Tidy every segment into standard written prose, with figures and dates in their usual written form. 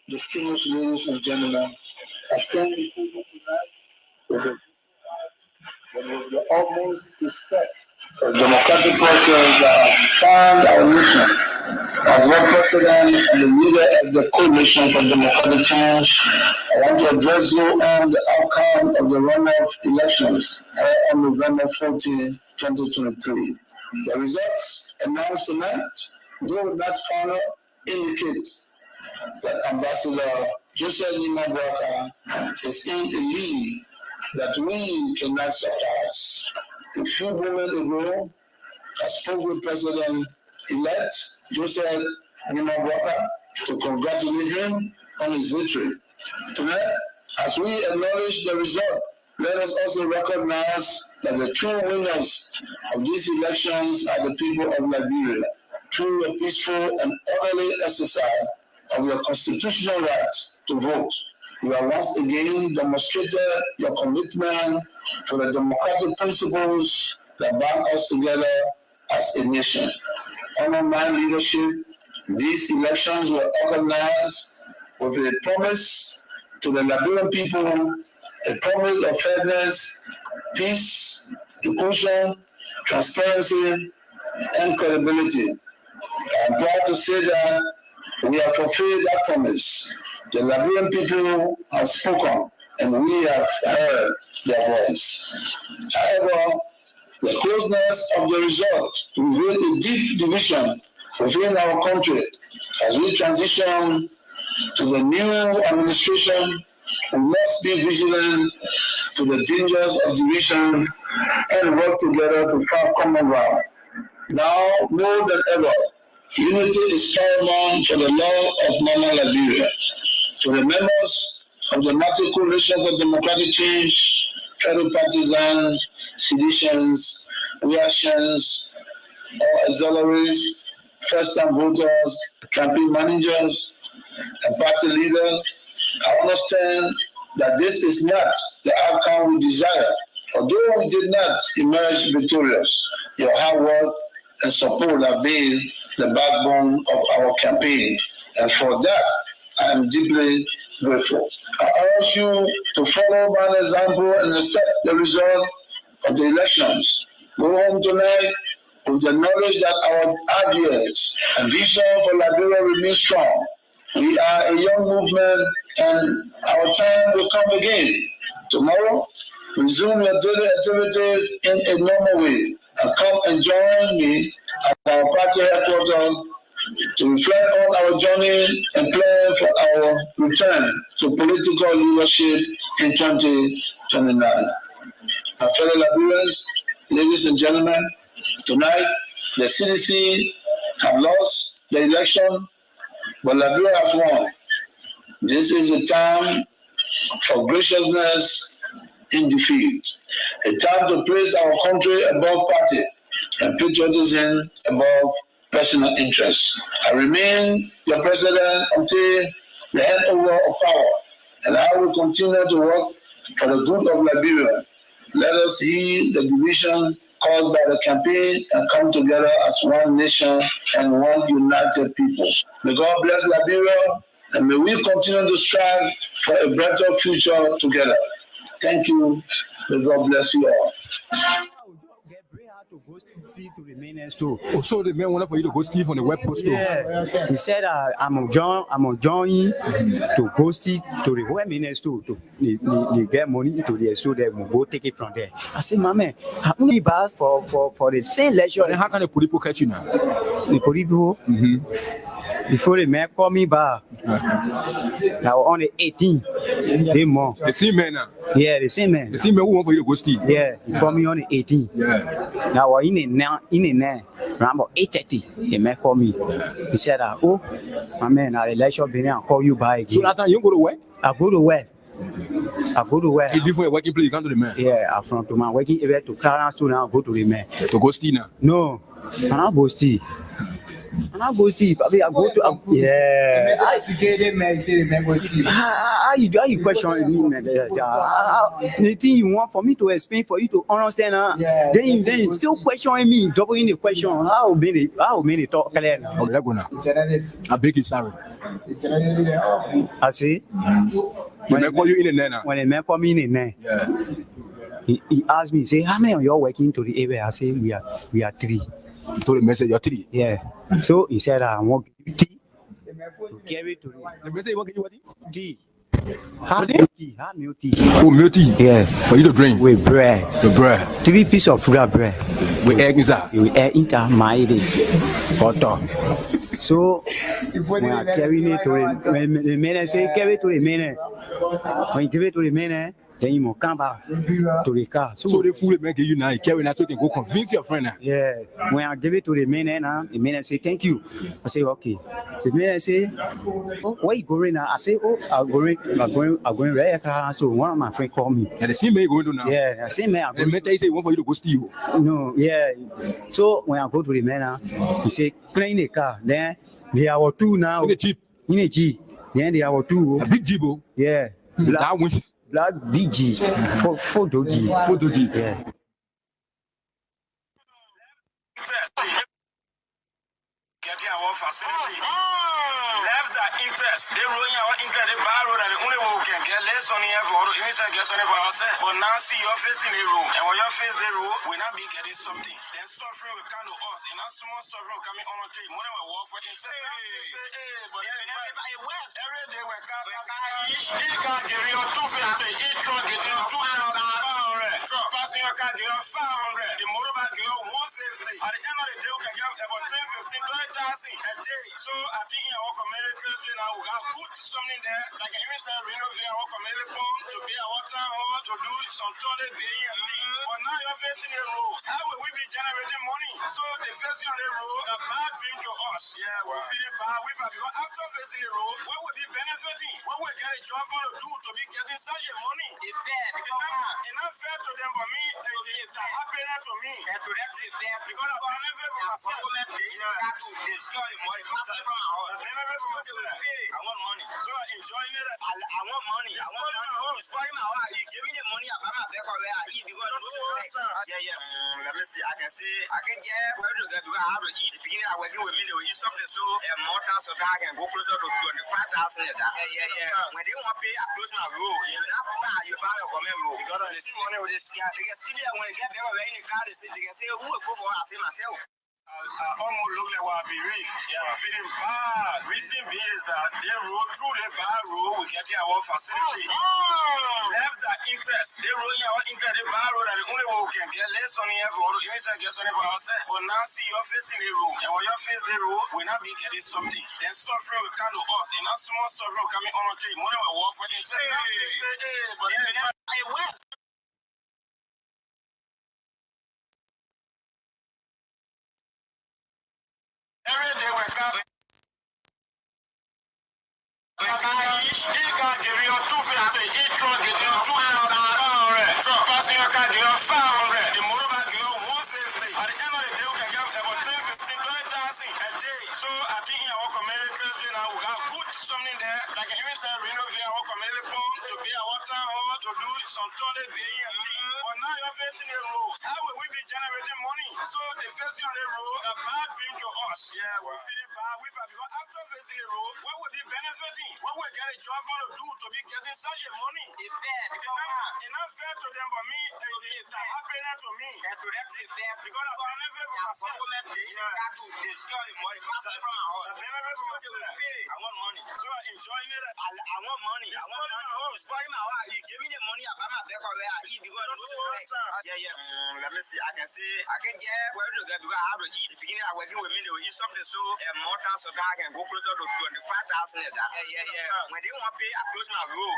Distinguished ladies and gentlemen, I stand before you tonight with the utmost respect for the democratic process that found our nation. As one president and the leader of the Coalition for Democratic Change, I want to address you on the outcome of the runoff elections on November 14, 2023. The results announced tonight, though not final, indicate that Ambassador Joseph Nimabwaka is in a league that we cannot surpass. A few moments ago, I spoke with President-elect Joseph Nimabwaka to congratulate him on his victory. Tonight, as we acknowledge the result, let us also recognize that the true winners of these elections are the people of Liberia, through a peaceful and orderly exercise of your constitutional right to vote. You have once again demonstrated your commitment to the democratic principles that bind us together as a nation. Under my leadership, these elections were organized with a promise to the Liberian people, a promise of fairness, peace, inclusion, transparency, and credibility. I am proud to say that we have fulfilled that promise. The Liberian people have spoken, and we have heard their voice. However, the closeness of the result revealed a deep division within our country. As we transition to the new administration, we must be vigilant to the dangers of division and work together to find common ground. Now, more than ever, unity is paramount for the law of normal Liberia. To the members of the National Coalition for Democratic Change, fellow partisans, seditions, reactions, or auxiliaries, first-time voters, campaign managers, and party leaders, I understand that this is not the outcome we desire. Although we did not emerge victorious, your hard work and support have been the backbone of our campaign, and for that, I am deeply grateful. I urge you to follow my example and accept the result of the elections. Go home tonight with the knowledge that our ideas and vision for Liberia remain strong. We are a young movement, and our time will come again. Tomorrow, resume your daily activities in a normal way, and come and join me at our party headquarters to reflect on our journey and plan for our return to political leadership in 2029. My fellow Liberians, ladies and gentlemen, tonight the CDC have lost the election, but Liberia has won. This is a time for graciousness in defeat, a time to place our country above party and patriotism above personal interests. I remain your president until the handover of power, and I will continue to work for the good of Liberia. Let us heal the division caused by the campaign and come together as one nation and one united people. May God bless Liberia, and may we continue to strive for a better future together. Thank you. May God bless you all. To go see to the main store. Oh, so the man wanted for you to go see on the web post store. Yeah, he said I'm on join to go see to the web main store to they get money to the store. They will go take it from there. I said, my man, how many bars for the same leisure? Then how can the people catch you now? The people before the man call me back. Now on the 18th, they more. The same man now. Yeah, the same man. The same man who want for you to go see. Yeah, he called me on the 18th. Yeah. Now in the around about 8:30, the man called me. He said, "Oh, my man, I'll let you be. I'll call you back again." So that time you go to work? I go to work. You leave for your working place, you come to the man. Yeah, I'm from to my working area to Clarence to now go to the man. To go steal now? No, I'm not go steal. And I go sleep. I go to yeah. How you question me, man? Anything you want for me to explain for you to understand, then you still questioning me, doubling the question. How many talk clear now? Okay, let's go now. I beg you, sorry. I say When I call you in the net now. when a man come in there, Yeah. he asked me, say, how many of you are working to the area? I say we are 3. You told the message you're 3. Yeah. So he said, I want tea to carry to The message you want to give you the tea. Have milk tea. Oh, milk tea. Yeah. For you to drink. With bread. The bread. 3 pieces of bread. With egg inside. You will add into my butter. So when I carry it to the man, say carry to the man. When you give it to the man, then you must come back to the car. So the food make you now, you carry now so you can go convince your friend now. Yeah. When I give it to the man now, the man say thank you. I say okay. The man say, oh, where you going now? I say, oh, I'm going right car. So one of my friends called me. And the same man you going to now. Yeah, the same man. And the man tell you say he want for you to go steal. No, yeah. So when I go to the man now, he say clean the car. Then they are 2 now. In the Jeep. In a G. Then they are 2. A big Jeep. Yeah. That one. Black BG. Photo G. Photo Jeep. Yeah. Getting our facility. Left that interest. They rolling our interest. They buy road and the only way we can get less on here for inside get on for ourselves. But now see your face in the room. And when your face in the room, we not be getting something. Then suffering will come to us. And now small suffering will come in on a day. More than we work for this. But every day we come. He can't give you 250. He truck get you 200. Truck passing your car, give you 500. The motorbike give you 150. At the end of the day, we can get about 10, 15, 20,000 a day. So I think in our community Thursday now we got put something there. Like even say renovate our community pump to be our town hall to do some toilet being and thing. But now you're facing the road. How will we be generating money? So the facing on the road, a bad dream to us. Yeah, we're feeling bad. Because after facing the road, what would be benefiting? What would get a job for to do to be getting such a money? It's fair. It's not fair to them, but me, it's happening to me. And to them, it's fair. Because I've never for myself. Yeah. To destroy money. Passing from my heart. I've never for myself. I want money. So I'm enjoying it. I want money. I want money. It's spoiling my heart. You give me the money, I buy my back where I eat. Yeah. Let me see. I can get where to get because I have to eat. The beginning, I'm working with me, they will eat something so more time so that I can go closer to 25,000. Yeah. When they want to pay, I close my road. You buy your comment road. Because of this money with this guy. They can still when they get better in the car, they can say, who will go for it? I say myself. I almost look like what I be rich. Yeah, I'm feeling bad. Reason being is that they road through the bad road, we get our facility. Left that interest. They rolling our interest, the bad road, and the only way we can get less on here for even say get something for ourselves. But now see your face in the road. And when your face in the road, we not be getting something. Then suffering will come to us. And now small suffering will come in on a day. More than we work for this. But yeah, every day we come. He can't give you 250. He truck get you 200. Truck passing your car give you 500. The motorbike give you 150. At the end of the day, we can get about 10, 15, 20,000 a day. So I think in our community Thursday now we got put something there. Like even say renovate our community pump to be our town hall to do some toilet being and thing. But now you're facing the road. How will we be generating money? So the facing on the road, a bad dream to us. Yeah, we're feeling bad. Because after facing the road, what would be benefiting? What would get a job for to do to be getting such a money? It's fair. It's not fair to them, but me, it's happening to me. And to them, it's fair. Because I've never for myself. Yeah. To destroy money. Passing from my heart. I've never for myself. I want money. So I'm enjoying it. I want money. I want money. It's spoiling my heart. You give me the money, I buy my back where I eat. Because yeah. Let me see. I can get where to get because I have to eat. The beginning, I'm working with me, they will eat something so more time so that I can go closer to 25,000. Yeah. When they want to pay, I close my road.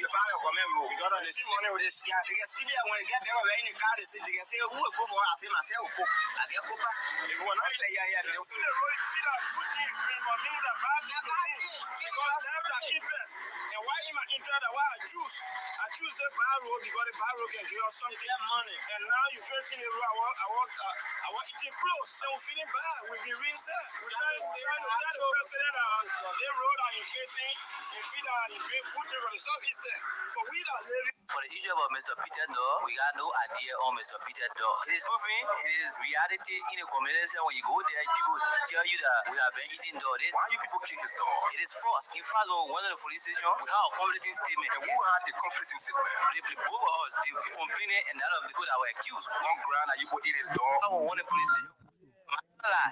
You buy your comment road. Because of this money with this guy. They can still when they get better in the car, they can say, who will go for it? I say myself, I get go back. They will not say, yeah. They will see the road, see that good thing, but me, the bad thing. because I have an interest. And why in my interest, why I choose the bar road because the bar road can give us something money. And now you first in the road, I want eating close. So I'm feeling bad. We've been real sad. We're trying to tell the president they road are increasing, and feed are increasing food in Southeastern. But we are living. For the issue about Mr. Peter Dog, we got no idea on Mr. Peter Dog. It is proven, it is reality in the community. When you go there, people tell you that we have been eating dog. Why you people kill this dog? It is false. In fact, when we went to the police station, we have a conflicting statement. And who had the conflicting statement? The both of us, the complaining and that of the people that were accused. One ground that you put eat his dog. I want the police station.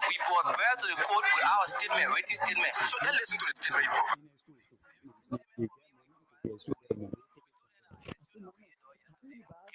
We brought back to the court with our statement, written statement. So let's listen to the statement you provide.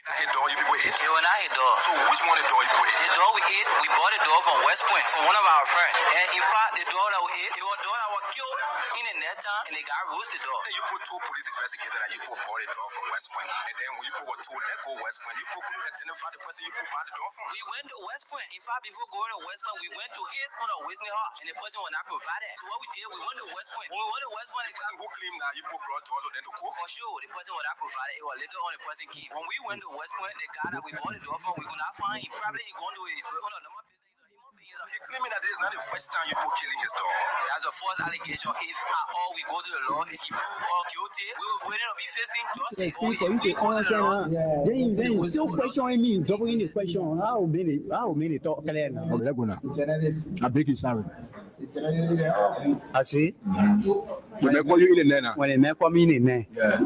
Hit dog you people ate? It was not hit dog. So which one the dog you people ate? The dog we ate, we bought the dog from West Point, from one of our friends. And in fact, the dog that we ate, it was a dog that was killed in the net time, and they got roasted dog. And you put two police investigators and you put bought the dog from West Point. And then when you put two let go West Point, you put identify the person you put bought the dog from. We went to West Point. In fact, before going to West Point, we went to his on a Whitney Hall, and the person was not provided. So what we did, we went to West Point. When we went to West Point, the person who claimed that you put brought dogs then to court. For sure, the person was not provided. It was later on the person came. When we went to West Point, the guy that we bought the dog from, we could not find him. Probably he going to He claiming that this is not the first time you put killing his dog. That's a false allegation. If at all we go to the law and he proves all guilty, we will wait to be facing justice. Yes, people, you can understand. Then you still questioning me, doubling the question. How many talk clear now? Okay, let's go now. I beg you, sorry. I see. When they call you in the net now. When they make me in there, Yeah.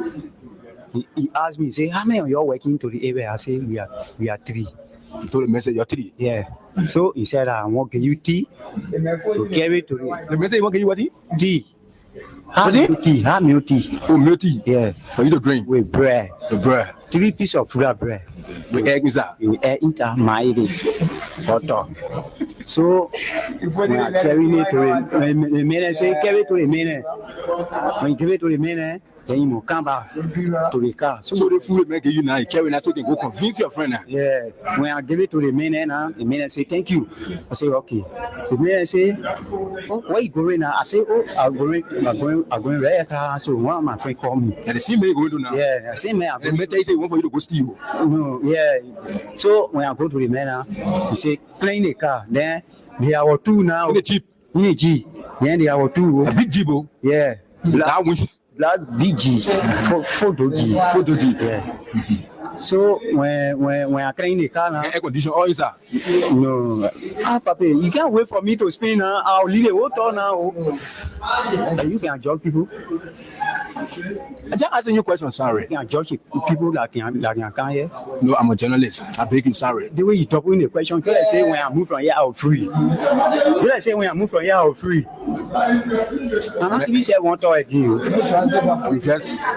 he asked me, say, how many of you are working to the area? I say, we are 3. You told the message you're 3. Yeah. So he said, I want to give you tea to carry to The message you want to give you what? tea. Have milk tea. Oh, milk tea. Yeah. For you to drink. With bread. The bread. 3 pieces of bread. The egg is that. You enter my butter. So when I carry it to the man, say carry to the man. When you give it to the man, then you come back to the car. So the food make you now, you carry that so you can go convince your friend now. Yeah. When I give it to the man, the man say thank you. I say okay. The man say, oh, where you going now? I say, oh, I'm going right car. So one of my friend called me. And the same man you going to now. Yeah, the same man. And the man tell you say one for you to go steal. No, yeah. So when I go to the man, he say clean the car. Then there are 2 now. In the Jeep. In the Jeep. Then there are 2. A big Jeep. Yeah. That one. Black DG, photo G. Yeah. So when I clean the car now, air condition all inside. No, Papa, you can't wait for me to spin now. I'll leave the water now. You can judge people. I just asking you a question, sorry. You can judge people that can come here. No, I'm a journalist. I beg you, sorry. The way you talk in the question, you say when I move from here, I'll free. You say when I move from here, I'll free. If you say one talk again,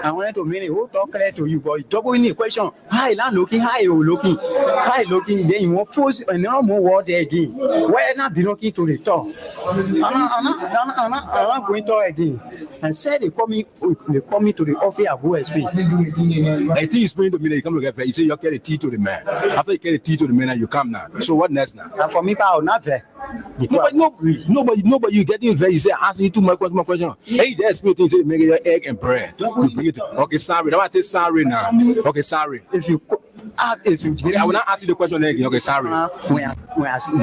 I wanted to mean it. Who talk clear to you, but you double in the question. Hi, not looking. Hi, looking. Hi, looking. Then you want post and no more word there again. Why not be looking to the top? I'm not going to again. And said they call me to the office. I go explain. I think you explain to me that you come to get fair. You say you carry tea to the man. After you carry tea to the man, you come now. So what next now? And for me, I will not fair. Nobody, you getting very. You say asking you too much question. Hey, there's me things. Say make your egg and bread. You bring it. Okay, sorry. That's why I say sorry now. Okay, sorry. If you I will not ask you the question again. Okay, sorry. When I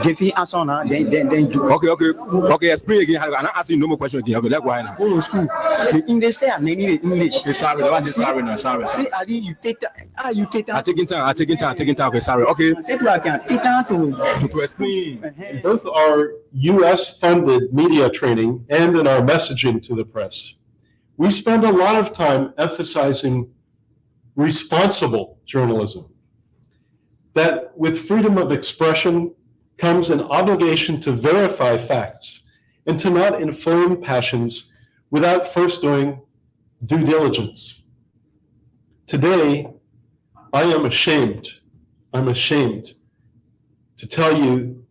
give you answer now, then do. Okay. Explain again. I'm not asking you no more question again. Okay, let's go now. Go to school. The English say I need the English. Okay, sorry. That's why I say sorry now. Sorry. Say Ali, you take time. You take time. I'm taking time. Okay, sorry. Okay. Say I can take time to explain. Both our U.S.-funded media training and in our messaging to the press, we spend a lot of time emphasizing responsible journalism. That with freedom of expression comes an obligation to verify facts and to not inflame passions without first doing due diligence. Today, I am ashamed. I'm ashamed to tell you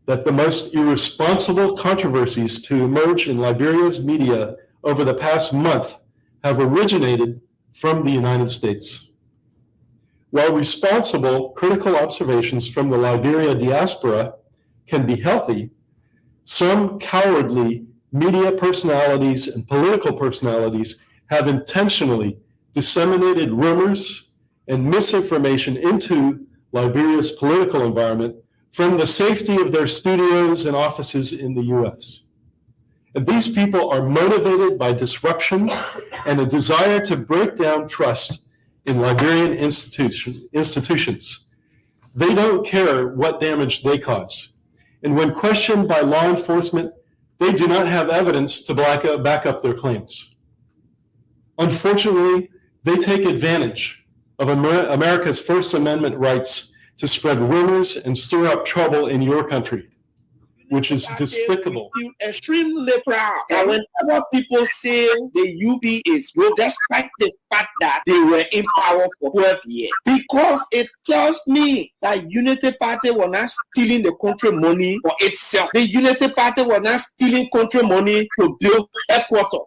that the most irresponsible controversies to emerge in Liberia's media over the past month have originated from the United States. While responsible, critical observations from the Liberia diaspora can be healthy, some cowardly media personalities and political personalities have intentionally disseminated rumors and misinformation into Liberia's political environment from the safety of their studios and offices in the US. And these people are motivated by disruption and a desire to break down trust in Liberian institutions. They don't care what damage they cause. And when questioned by law enforcement, they do not have evidence to back up their claims. Unfortunately, they take advantage of America's First Amendment rights to spread rumors and stir up trouble in your country, which is despicable. I feel extremely proud that whenever people say the UP is broke, despite the fact that they were in power for 12 years, because it tells me that Unity Party was not stealing the country money for itself. The Unity Party was not stealing country money to build headquarters.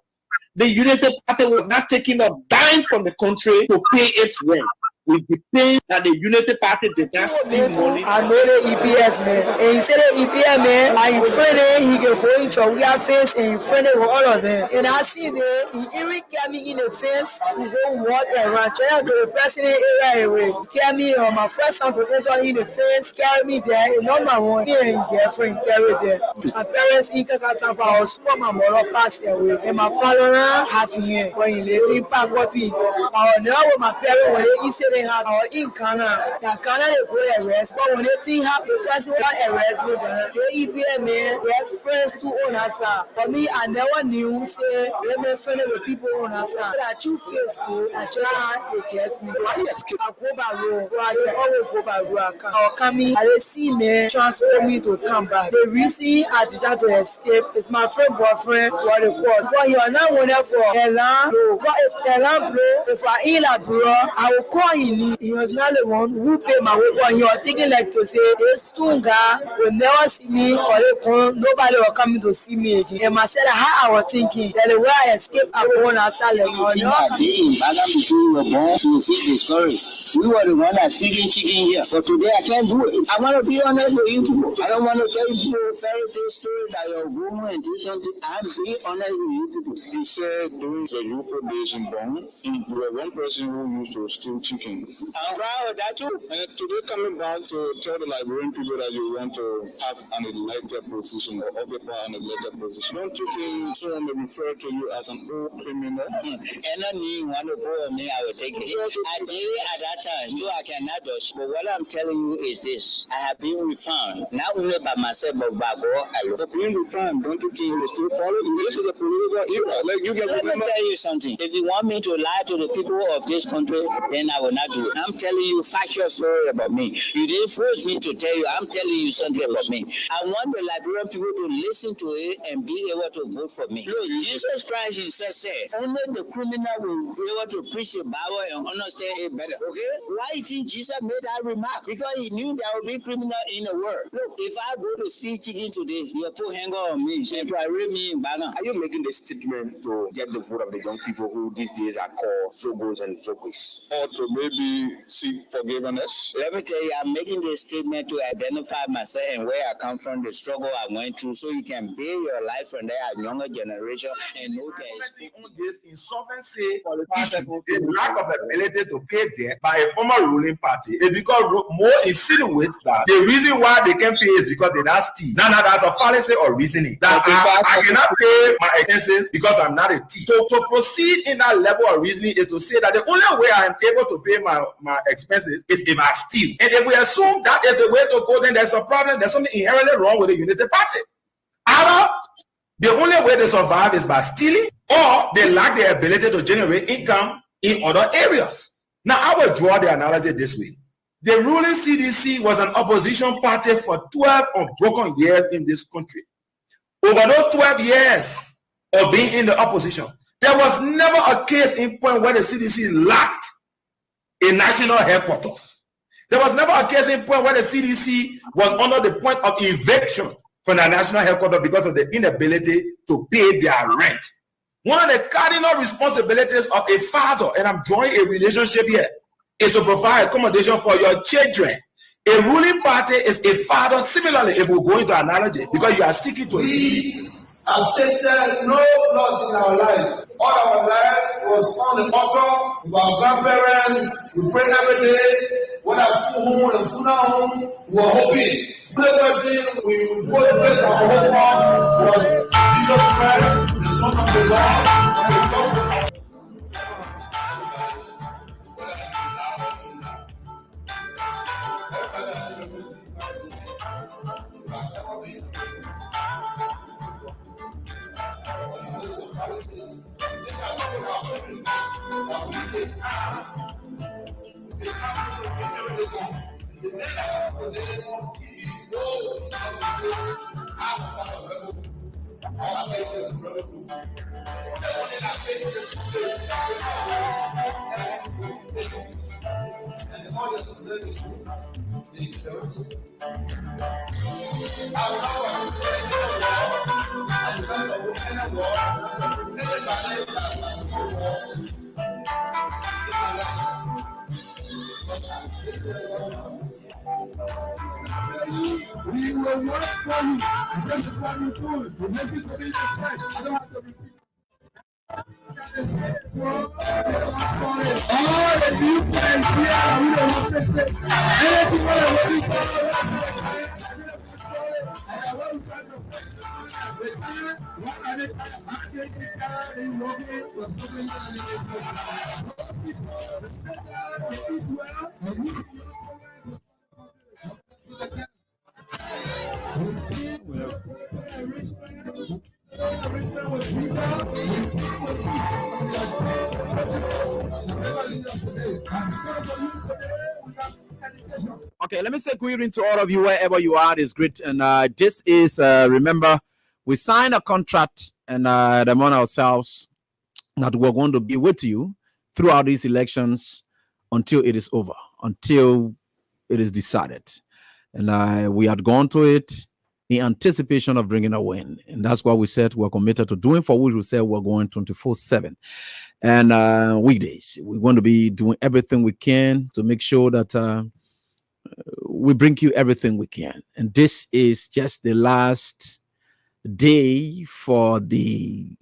The Unity Party was not taking a dime from the country to pay its rent. With the pain that the Unity Party did not steal money. I know the EPS man. And he said the EPS man, I'm friendly, he can go into our face and friendly with all of them. And I see that he even got me in the face to go walk around. Trying to the president area away. He got me on my first time to enter in the face, carry me there, and not my one here and girlfriend carry there. My parents in Kakatampa was super my mother passed away. And my father half here when he lives in Pagopi. I know what my parents when they said they have our in Ghana. That Ghana they go arrest, but when they think have the president arrest me, the EPA man, there's friends to own us. For me, I never knew say they make friends with people on us. That you Facebook, I try they get me. I go by road, I always go by road. I'll come in, I see me transfer me to come back. The reason I decided to escape is my friend boyfriend what they call. But you are not one for Elan. But if Elan blow, if I in a bro, I will call him. He was not the one who paid my way, but you are thinking like to say this Tunga will never see me or nobody will come to see me again. And I said how I was thinking that the way I escaped I won't assault them. We were the one that's feeding chicken here. But today I can't do it. I want to be honest with you people. I don't want to tell you a fairy tale story that you're going and do something. I'm being honest with you people. You said during the UFO days in Bonn, you were one person who used to steal chicken. I'm proud of that too. And today coming back to tell the Liberian people that you want to have an elected position or occupy an elected position. Don't you think someone may refer to you as an old criminal? And I need one to go me, I will take it. I did it at that time, so I cannot dodge. But what I'm telling you is this. I have been refound. Not only by myself, but by God alone. For being refound, don't you think you still follow? This is a political era. Like you can Let me tell you something. If you want me to lie to the people of this country, then I will not do it. I'm telling you factual story about me. You didn't force me to tell you. I'm telling you something about me. I want the Liberian people to listen to it and be able to vote for me. Look, Jesus Christ himself said, only the criminal will be able to preach the Bible and understand it better. Okay? Why do you think Jesus made that remark? Because he knew there would be criminal in the world. Look, if I go to steal chicken today, you'll put hanger on me. So if I read me in Bagan. Are you making this statement to get the vote of the young people who these days are called Zogos and Zogos? Or to maybe seek forgiveness? Let me tell you, I'm making this statement to identify myself and where I come from, the struggle I went through, so you can build your life from there at younger generation and know there is this insolvency issue, the lack of ability to pay debt by a former ruling party. It because more insinuates that the reason why they can pay is because they not steal. Now that's a fallacy or reasoning. That I cannot pay my expenses because I'm not a thief. So to proceed in that level of reasoning is to say that the only way I'm able to pay my expenses is if I steal. And if we assume that is the way to go, then there's a problem. There's something inherently wrong with the Unity Party. Either the only way they survive is by stealing, or they lack the ability to generate income in other areas. Now, I will draw the analogy this way. The ruling CDC was an opposition party for 12 unbroken years in this country. Over those 12 years of being in the opposition, there was never a case in point where the CDC lacked a national headquarters. There was never a case in point where the CDC was under the point of eviction from the national headquarters because of the inability to pay their rent. One of the cardinal responsibilities of a father, and I'm drawing a relationship here, is to provide accommodation for your children. A ruling party is a father. Similarly, if we go into analogy, because you are seeking to lead I've tasted no blood in our life. All our life was on the altar with our grandparents. We pray every day. When I flew home and flew home, we were hoping. The person we both placed our hope on was Jesus Christ, the Son of the Lord. And we come to our we will work for you. And this is what we do. We listen to me church. I don't have to repeat. All the new plans here, we don't want to say anything what we call I want to try to fix it. What are they trying to is working for something that is people sit down, they eat well, and you Okay, let me say good evening to all of you wherever you are. It's great, and this is remember we signed a contract and among ourselves that we're going to be with you throughout these elections until it is over, until it is decided, and we had gone to it in anticipation of bringing a win, and that's why we said we're committed to doing, for which we said we're going 24/7 and weekdays. We're going to be doing everything we can to make sure that we bring you everything we can. And this is just the last day for the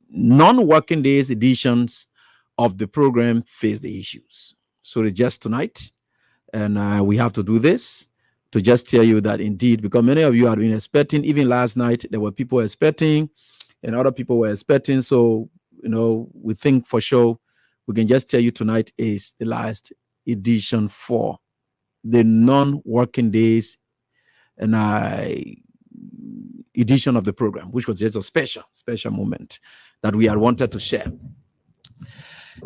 non-working days editions of the program Face the Issues. So it's just tonight, and we have to do this to just tell you that indeed, because many of you have been expecting, even last night, there were people expecting and other people were expecting. So, we think for sure we can just tell you tonight is the last edition for the non-working days and edition of the program, which was just a special moment that we had wanted to share.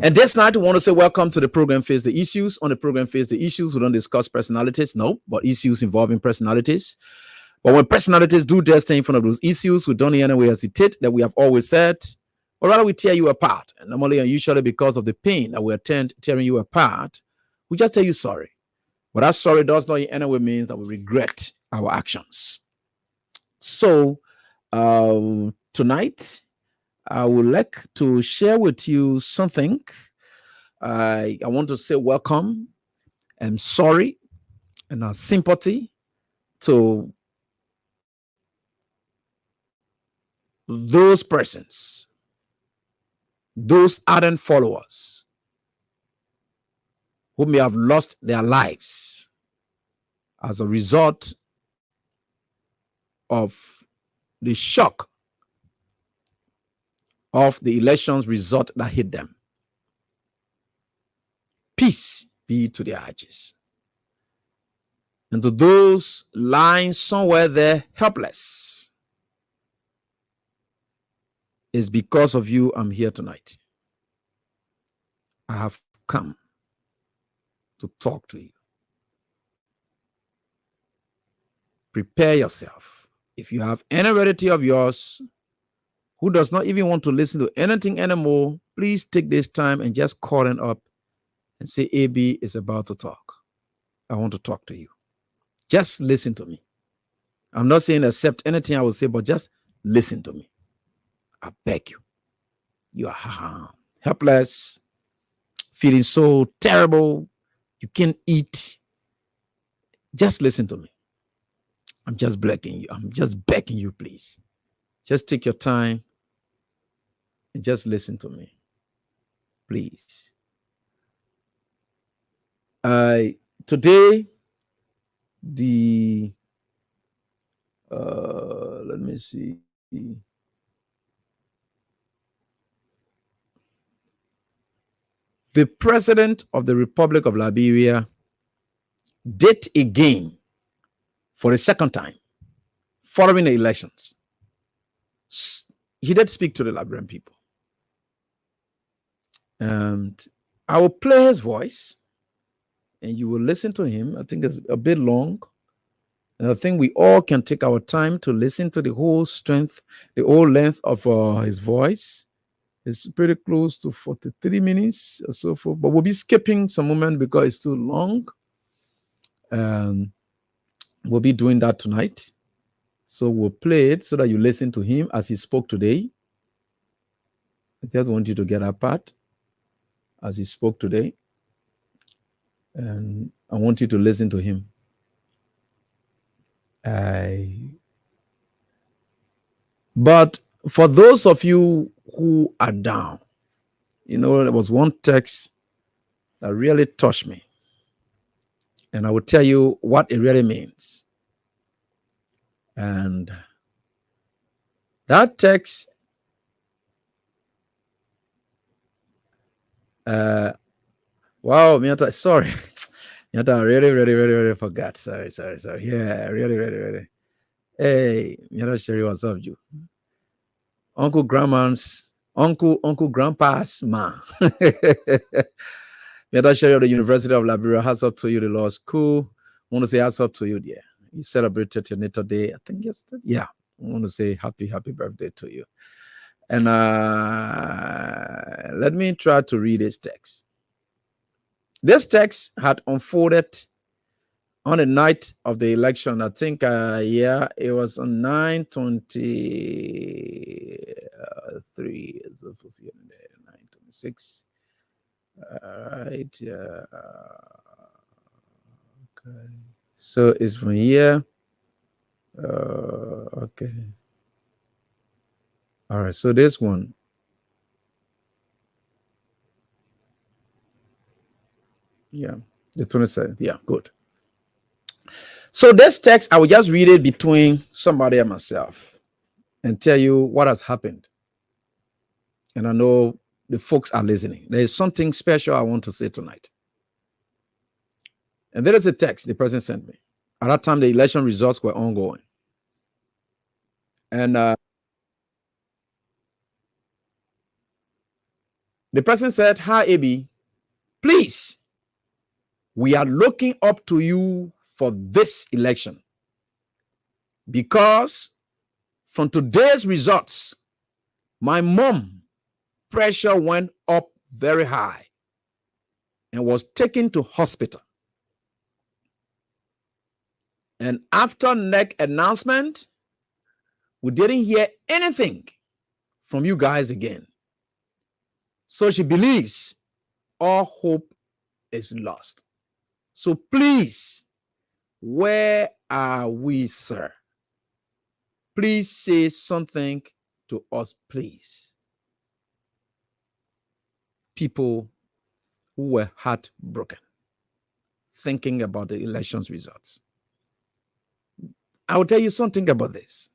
And this night, we want to say welcome to the program Face the Issues. On the program Face the Issues, we don't discuss personalities, no, but issues involving personalities. But when personalities do their thing in front of those issues, we don't in any way hesitate, that we have always said, or rather we tear you apart. And normally and usually because of the pain that we attend tearing you apart, we just tell you sorry. But that sorry does not in any way means that we regret our actions. So tonight, I would like to share with you something. I want to say welcome and sorry and our sympathy to those persons, those ardent followers who may have lost their lives as a result of the shock of the elections result that hit them. Peace be to their ashes. And to those lying somewhere there helpless, it's because of you I'm here tonight. I have come to talk to you. Prepare yourself. If you have any relative of yours who does not even want to listen to anything anymore, please take this time and just call him up and say, AB is about to talk. I want to talk to you. Just listen to me. I'm not saying accept anything I will say, but just listen to me. I beg you. You are helpless, feeling so terrible. You can't eat. Just listen to me. I'm just begging you. I'm just begging you, please. Just take your time and just listen to me, please. Today, the let me see. The president of the Republic of Liberia did again for the second time following the elections. He did speak to the Liberian people. And I will play his voice and you will listen to him. I think it's a bit long. And I think we all can take our time to listen to the whole strength, the whole length of his voice. It's pretty close to 43 minutes or so forth, but we'll be skipping some moment because it's too long. We'll be doing that tonight. So we'll play it so that you listen to him as he spoke today. I just want you to get that part as he spoke today. And I want you to listen to him. But for those of you who are down, there was one text that really touched me. And I will tell you what it really means. And that text, wow, Miata, sorry. Miata, really forgot. Sorry. Yeah, really. Hey, Miata Sherry, what's up, you? Uncle Grandpa's man. Miata Sherry of the University of Liberia, hats up to you, the law school. I want to say hats up to you, dear. You celebrated your natal day, I think yesterday. Yeah, I want to say happy birthday to you. And let me try to read this text. This text had unfolded on the night of the election. I think, it was on 9/23, 9/26. Right, yeah. Okay. So it's from here. Okay. All right. So this one. Yeah. The 27th. Yeah. Good. So this text, I will just read it between somebody and myself and tell you what has happened. And I know the folks are listening. There is something special I want to say tonight. And there is a text the president sent me. At that time, the election results were ongoing. And the president said, "Hi, AB, please, we are looking up to you for this election because from today's results, my mom pressure went up very high and was taken to hospital. And after next announcement, we didn't hear anything from you guys again. So she believes all hope is lost. So please, where are we, sir? Please say something to us, please." People who were heartbroken, thinking about the elections results. I will tell you something about this.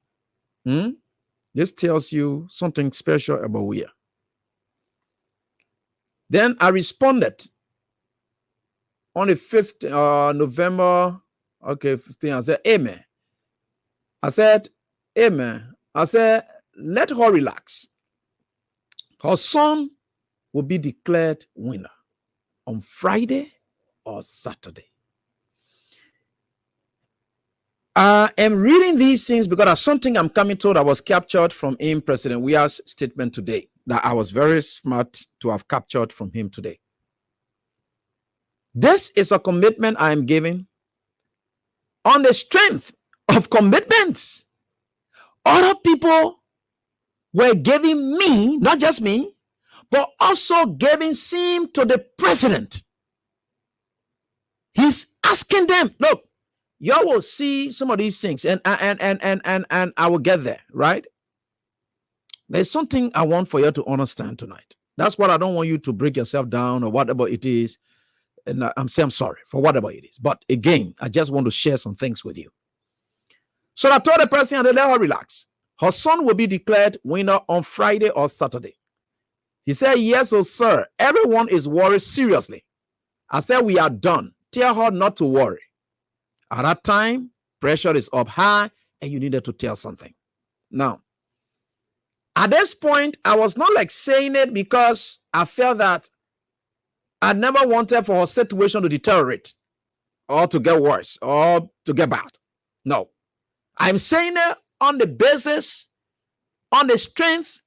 This tells you something special about we are. Then I responded on the 5th November, 15. I said, amen. I said, amen. I said, let her relax. Her son will be declared winner on Friday or Saturday. I am reading these things because there's something I'm coming to that was captured from him, President Weah's statement today, that I was very smart to have captured from him today. This is a commitment I am giving on the strength of commitments other people were giving me, not just me, but also giving same to the president. He's asking them, look, y'all will see some of these things, and I will get there, right? There's something I want for you to understand tonight. That's what I don't want you to break yourself down or whatever it is. And I'm saying I'm sorry for whatever it is. But again, I just want to share some things with you. So I told the person and they let her relax. Her son will be declared winner on Friday or Saturday. He said, yes, oh sir, everyone is worried seriously. I said, we are done. Tell her not to worry. At that time, pressure is up high and you needed to tell something. Now, at this point, I was not like saying it because I felt that I never wanted for her situation to deteriorate or to get worse or to get bad. No, I'm saying it on the basis, on the strength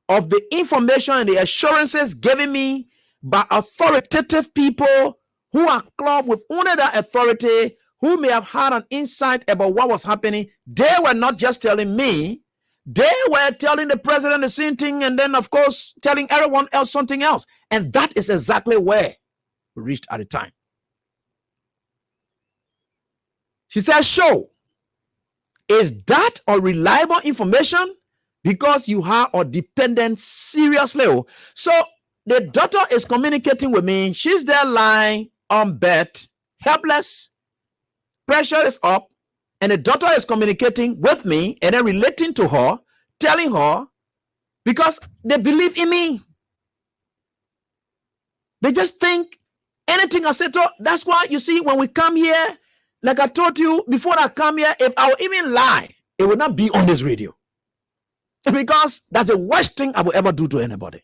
of the information and the assurances given me by authoritative people who are clothed with only that authority, who may have had an insight about what was happening. They were not just telling me, they were telling the president the same thing, and then, of course, telling everyone else something else. And that is exactly where we reached at the time. She said, "Show, is that a reliable information? Because you are a dependent seriously." So the daughter is communicating with me. She's there lying on bed, helpless. Pressure is up. And the daughter is communicating with me and then relating to her, telling her, because they believe in me. They just think anything I say to her. That's why you see when we come here, like I told you before I come here, if I would even lie, it would not be on this radio. Because that's the worst thing I will ever do to anybody.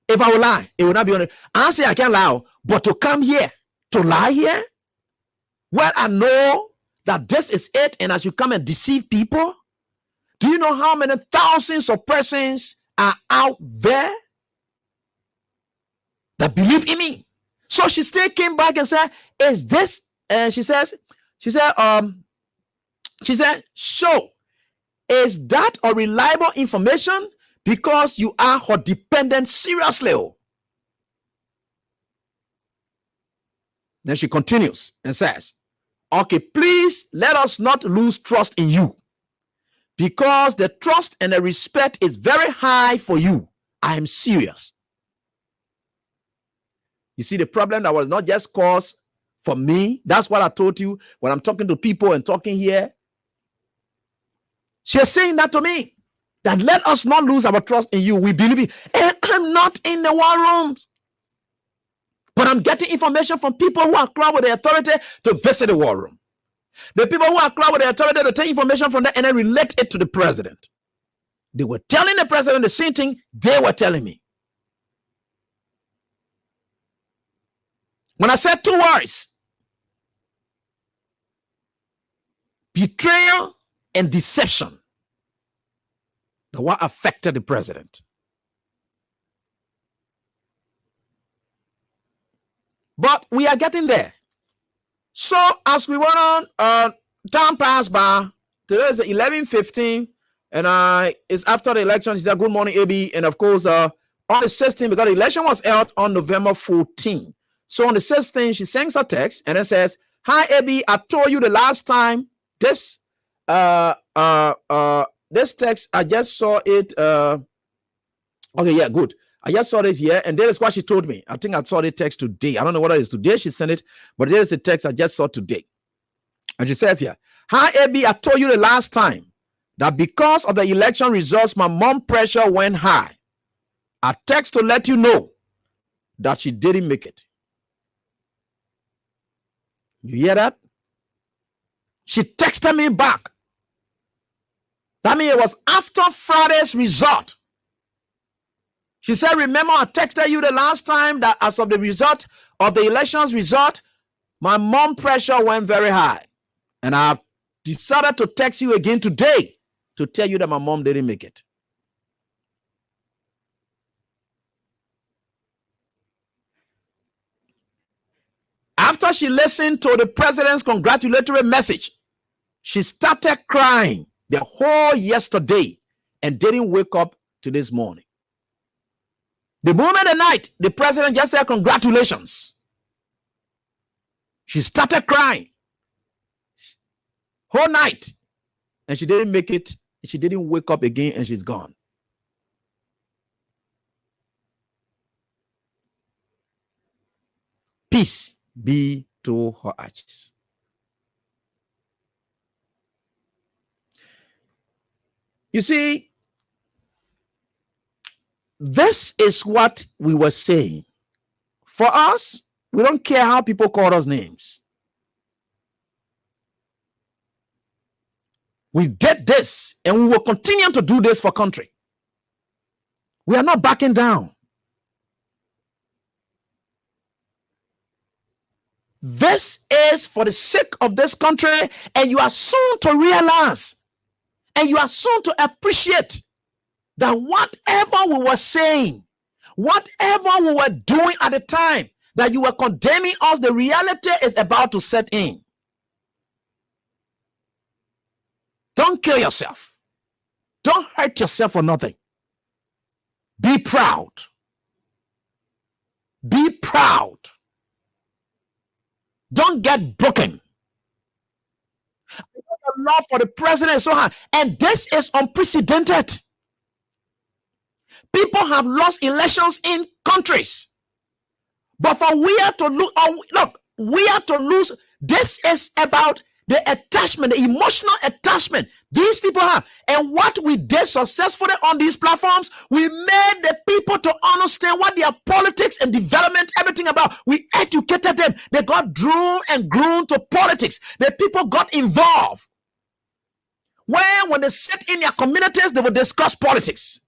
If I will lie, it will not be on it. I say I can't lie, but to come here, to lie here, well, I know that this is it, and as you come and deceive people, do you know how many thousands of persons are out there that believe in me? So she still came back and said, "Is this?" And she said, "Show, is that a reliable information? Because you are her dependent seriously." Then she continues and says, "Okay, please let us not lose trust in you, because the trust and the respect is very high for you. I am serious." You see, the problem that was not just caused for me. That's what I told you when I'm talking to people and talking here. She's saying that to me, that let us not lose our trust in you. We believe it. And I'm not in the war rooms, but I'm getting information from people who are close with the authority to visit the war room. The people who are close with the authority to take information from that and then relate it to the president. They were telling the president the same thing they were telling me. When I said two words, betrayal and deception, that what affected the president. But we are getting there. So as we went on, time passed by. Today is 11:15, and it's after the election. She said, "Good morning, AB." And of course, on the 16th, because the election was held on November 14. So on the 16th, she sends a text and it says, "Hi, AB, I told you the last time this this text, I just saw it. Okay, yeah, good. I just saw this here, and that is what she told me. I think I saw the text today. I don't know what it is today. She sent it, but there is a text I just saw today. And she says here, "Hi, AB, I told you the last time that because of the election results, my mom pressure went high. I text to let you know that she didn't make it." You hear that? She texted me back. That means it was after Friday's result. She said, "Remember, I texted you the last time that as of the result of the elections result, my mom pressure went very high. And I've decided to text you again today to tell you that my mom didn't make it." After she listened to the president's congratulatory message, she started crying the whole yesterday and didn't wake up to this morning. The moment the night, the president just said, "Congratulations." She started crying whole night, and she didn't make it. She didn't wake up again, and she's gone. Peace be to her ashes. You see, this is what we were saying. For us, we don't care how people call us names. We did this and we will continue to do this for country. We are not backing down. This is for the sake of this country, and you are soon to realize and you are soon to appreciate that whatever we were saying, whatever we were doing at the time that you were condemning us, the reality is about to set in. Don't kill yourself. Don't hurt yourself for nothing. Be proud. Be proud. Don't get broken. The love for the president is so high, and this is unprecedented. People have lost elections in countries, but for we are to lose, look, we are to lose. This is about the attachment, the emotional attachment these people have. And what we did successfully on these platforms, we made the people to understand what their politics and development, everything about. We educated them. They got drawn and grown to politics. The people got involved. When they sit in their communities, they will discuss politics.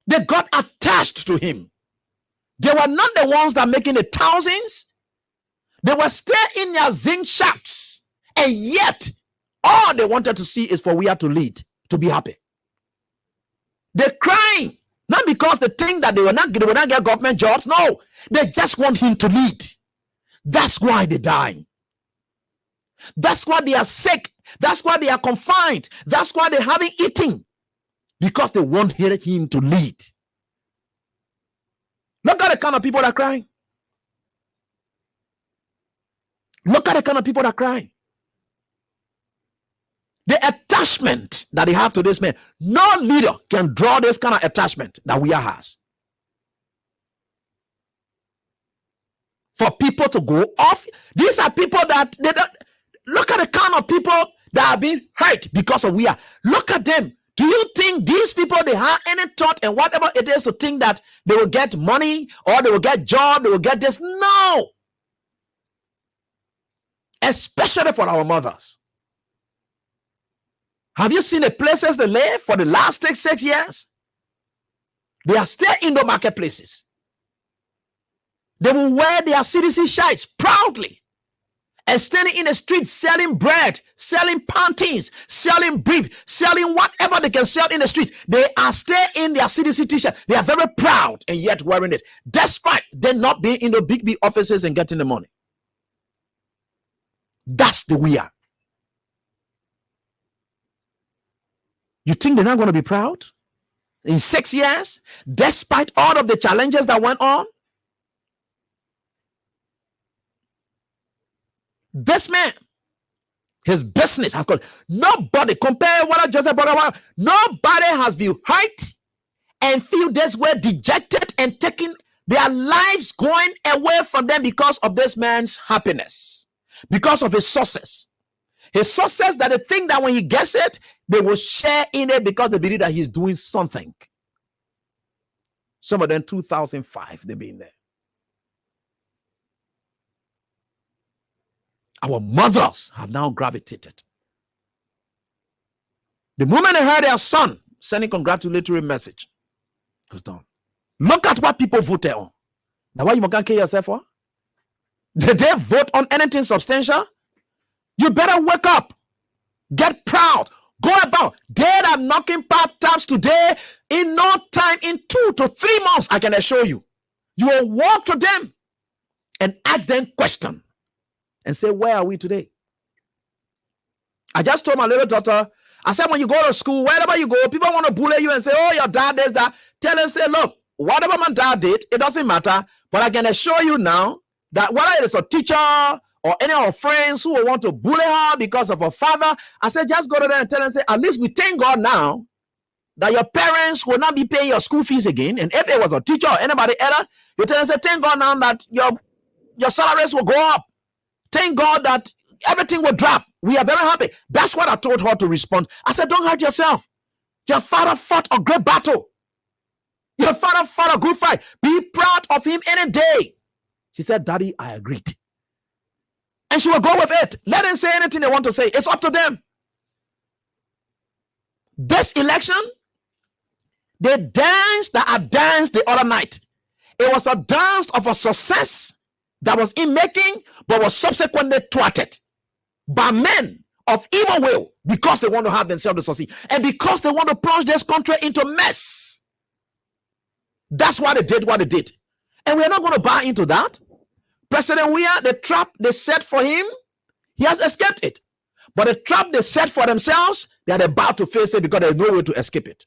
They got attached to him. They were not the ones that making the thousands. They were still in their zinc shacks, and yet all they wanted to see is for we are to lead, to be happy. They're crying, not because they think that they will not get government jobs. No, they just want him to lead. That's why they're dying. That's why they are sick. That's why they are confined. That's why they haven't eaten, because they want him to lead. Look at the kind of people that are crying. Look at the kind of people that are crying. The attachment that they have to this man. No leader can draw this kind of attachment that we has. For people to go off, these are people that they don't. Look at the kind of people that are being hurt because of we are. Look at them. Do you think these people, they have any thought and whatever it is to think that they will get money or they will get job, they will get this? No. Especially for our mothers. Have you seen the places they live for the last 6 years? They are still in the marketplaces. They will wear their CDC shirts proudly and standing in the streets selling bread, selling panties, selling beef, selling whatever they can sell in the streets. They are still in their CDC t-shirt. They are very proud and yet wearing it, despite them not being in the big offices and getting the money. That's the we are. You think they're not going to be proud? In 6 years, despite all of the challenges that went on? This man, his business has got nobody compare what I just said about. Nobody has been hurt and feel this way dejected and taking their lives going away from them because of this man's happiness, because of his success. His success that they think that when he gets it, they will share in it because they believe that he's doing something. Some of them 2005, they've been there. Our mothers have now gravitated. The moment they heard their son sending congratulatory message, it was done. Look at what people voted on. Now, why you can't kill yourself for? Did they vote on anything substantial? You better wake up. Get proud. Go about. They are knocking pop taps today. In no time, in 2 to 3 months, I can assure you, you will walk to them and ask them questions and say, where are we today? I just told my little daughter, I said, when you go to school, wherever you go, people want to bully you and say, oh, your dad does that. Tell them, say, look, whatever my dad did, it doesn't matter. But I can assure you now that whether it is a teacher or any of our friends who will want to bully her because of her father, I said, just go to them and tell them, say, at least we thank God now that your parents will not be paying your school fees again, and if it was a teacher or anybody else, you tell them, say, thank God now that your salaries will go up. Thank God that everything will drop. We are very happy. That's what I told her to respond. I said, don't hurt yourself. Your father fought a great battle. Your father fought a good fight. Be proud of him any day. She said, Daddy, I agreed. And she will go with it. Let them say anything they want to say. It's up to them. This election, the dance that I danced the other night, it was a dance of a success that was in making, but was subsequently thwarted by men of evil will because they want to have themselves to succeed and because they want to plunge this country into mess. That's why they did what they did. And we're not going to buy into that. President Weah, the trap they set for him, he has escaped it. But the trap they set for themselves, they are about to face it because there's no way to escape it.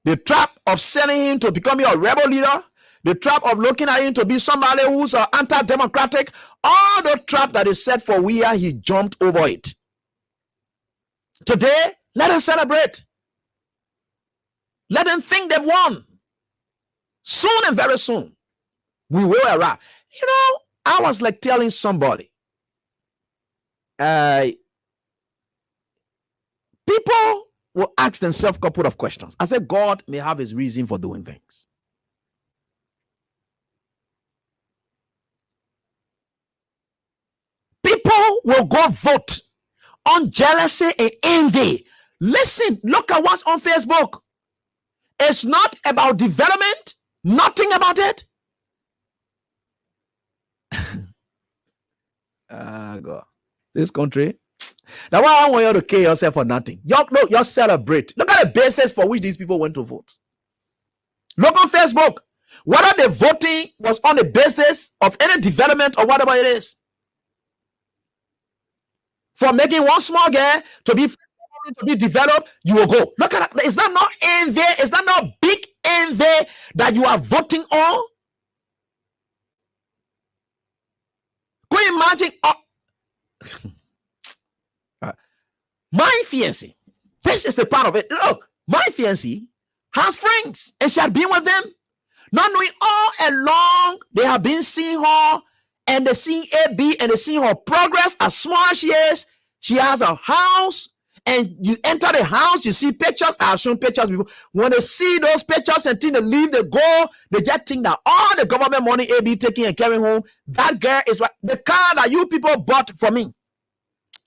The trap of selling him to becoming a rebel leader, the trap of looking at him to be somebody who's anti-democratic, all the trap that is set for Weah, he jumped over it. Today, let us celebrate. Let them think they've won. Soon and very soon, we will arrive. You know, I was like telling somebody, people will ask themselves a couple of questions. I said, God may have his reason for doing things. People will go vote on jealousy and envy. Listen, look at what's on Facebook. It's not about development, nothing about it. God, this country. That's why I want you to kill yourself for nothing. You celebrate. Look at the basis for which these people went to vote. Look on Facebook. Whether the voting was on the basis of any development or whatever it is. For making one small girl to be developed, you will go. Look at that. Is that not envy? Is that not big envy that you are voting on? Can you imagine? My fiancé, this is the part of it. Look, my fiancé has friends and she had been with them. Not knowing all along, they have been seeing her and they see AB and they see her progress as small as she is. She has a house and you enter the house, you see pictures. I have shown pictures before. When they see those pictures and think they leave, they go, they just think that all the government money AB taking and carrying home, that girl is what the car that you people bought for me.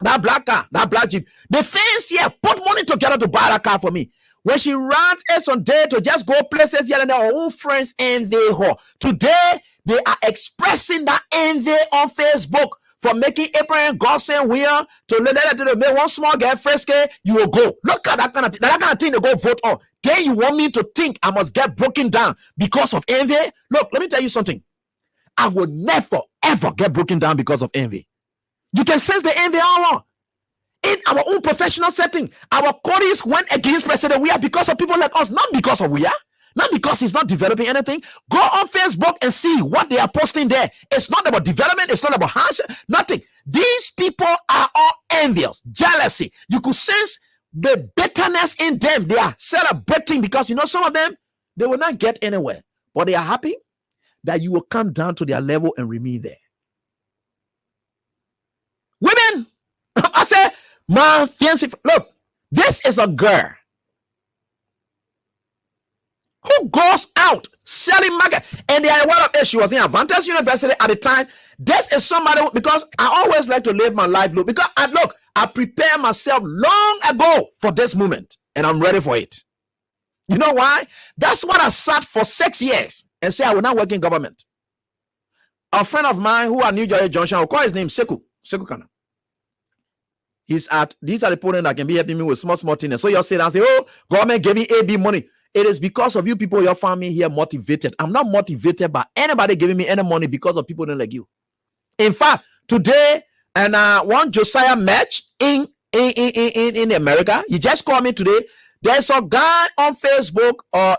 That black car, that black Jeep. The fans here put money together to buy that car for me. When she runs it on day to just go places here and their own friends envy her. Today, they are expressing that envy on Facebook for making Abraham Godson Weah to let them make one small girl frisky, you will go. Look at that kind of thing they go vote on. Then you want me to think I must get broken down because of envy? Look, let me tell you something. I will never, ever get broken down because of envy. You can sense the envy hour. In our own professional setting, our colleagues went against President Weah because of people like us, not because of Weah, not because he's not developing anything. Go on Facebook and see what they are posting there. It's not about development, it's not about hash, nothing. These people are all envious, jealousy. You could sense the bitterness in them. They are celebrating because you know some of them, they will not get anywhere, but they are happy that you will come down to their level and remain there. Women, I say, my fiancé, look, this is a girl who goes out selling market. And they are aware of it. She was in Adventist University at the time. This is somebody, because I always like to live my life, look, because I prepared myself long ago for this moment, and I'm ready for it. You know why? That's what I sat for 6 years and say I will not work in government. A friend of mine who at New Jersey Junction, I'll call his name Sekou Kana. He's at, these are the people that can be helping me with small things. So you're saying, I say, oh, government giving AB money. It is because of you people, your family here motivated. I'm not motivated by anybody giving me any money because of people don't like you. In fact, today, and one Josiah match in America, he just called me today. There's a guy on Facebook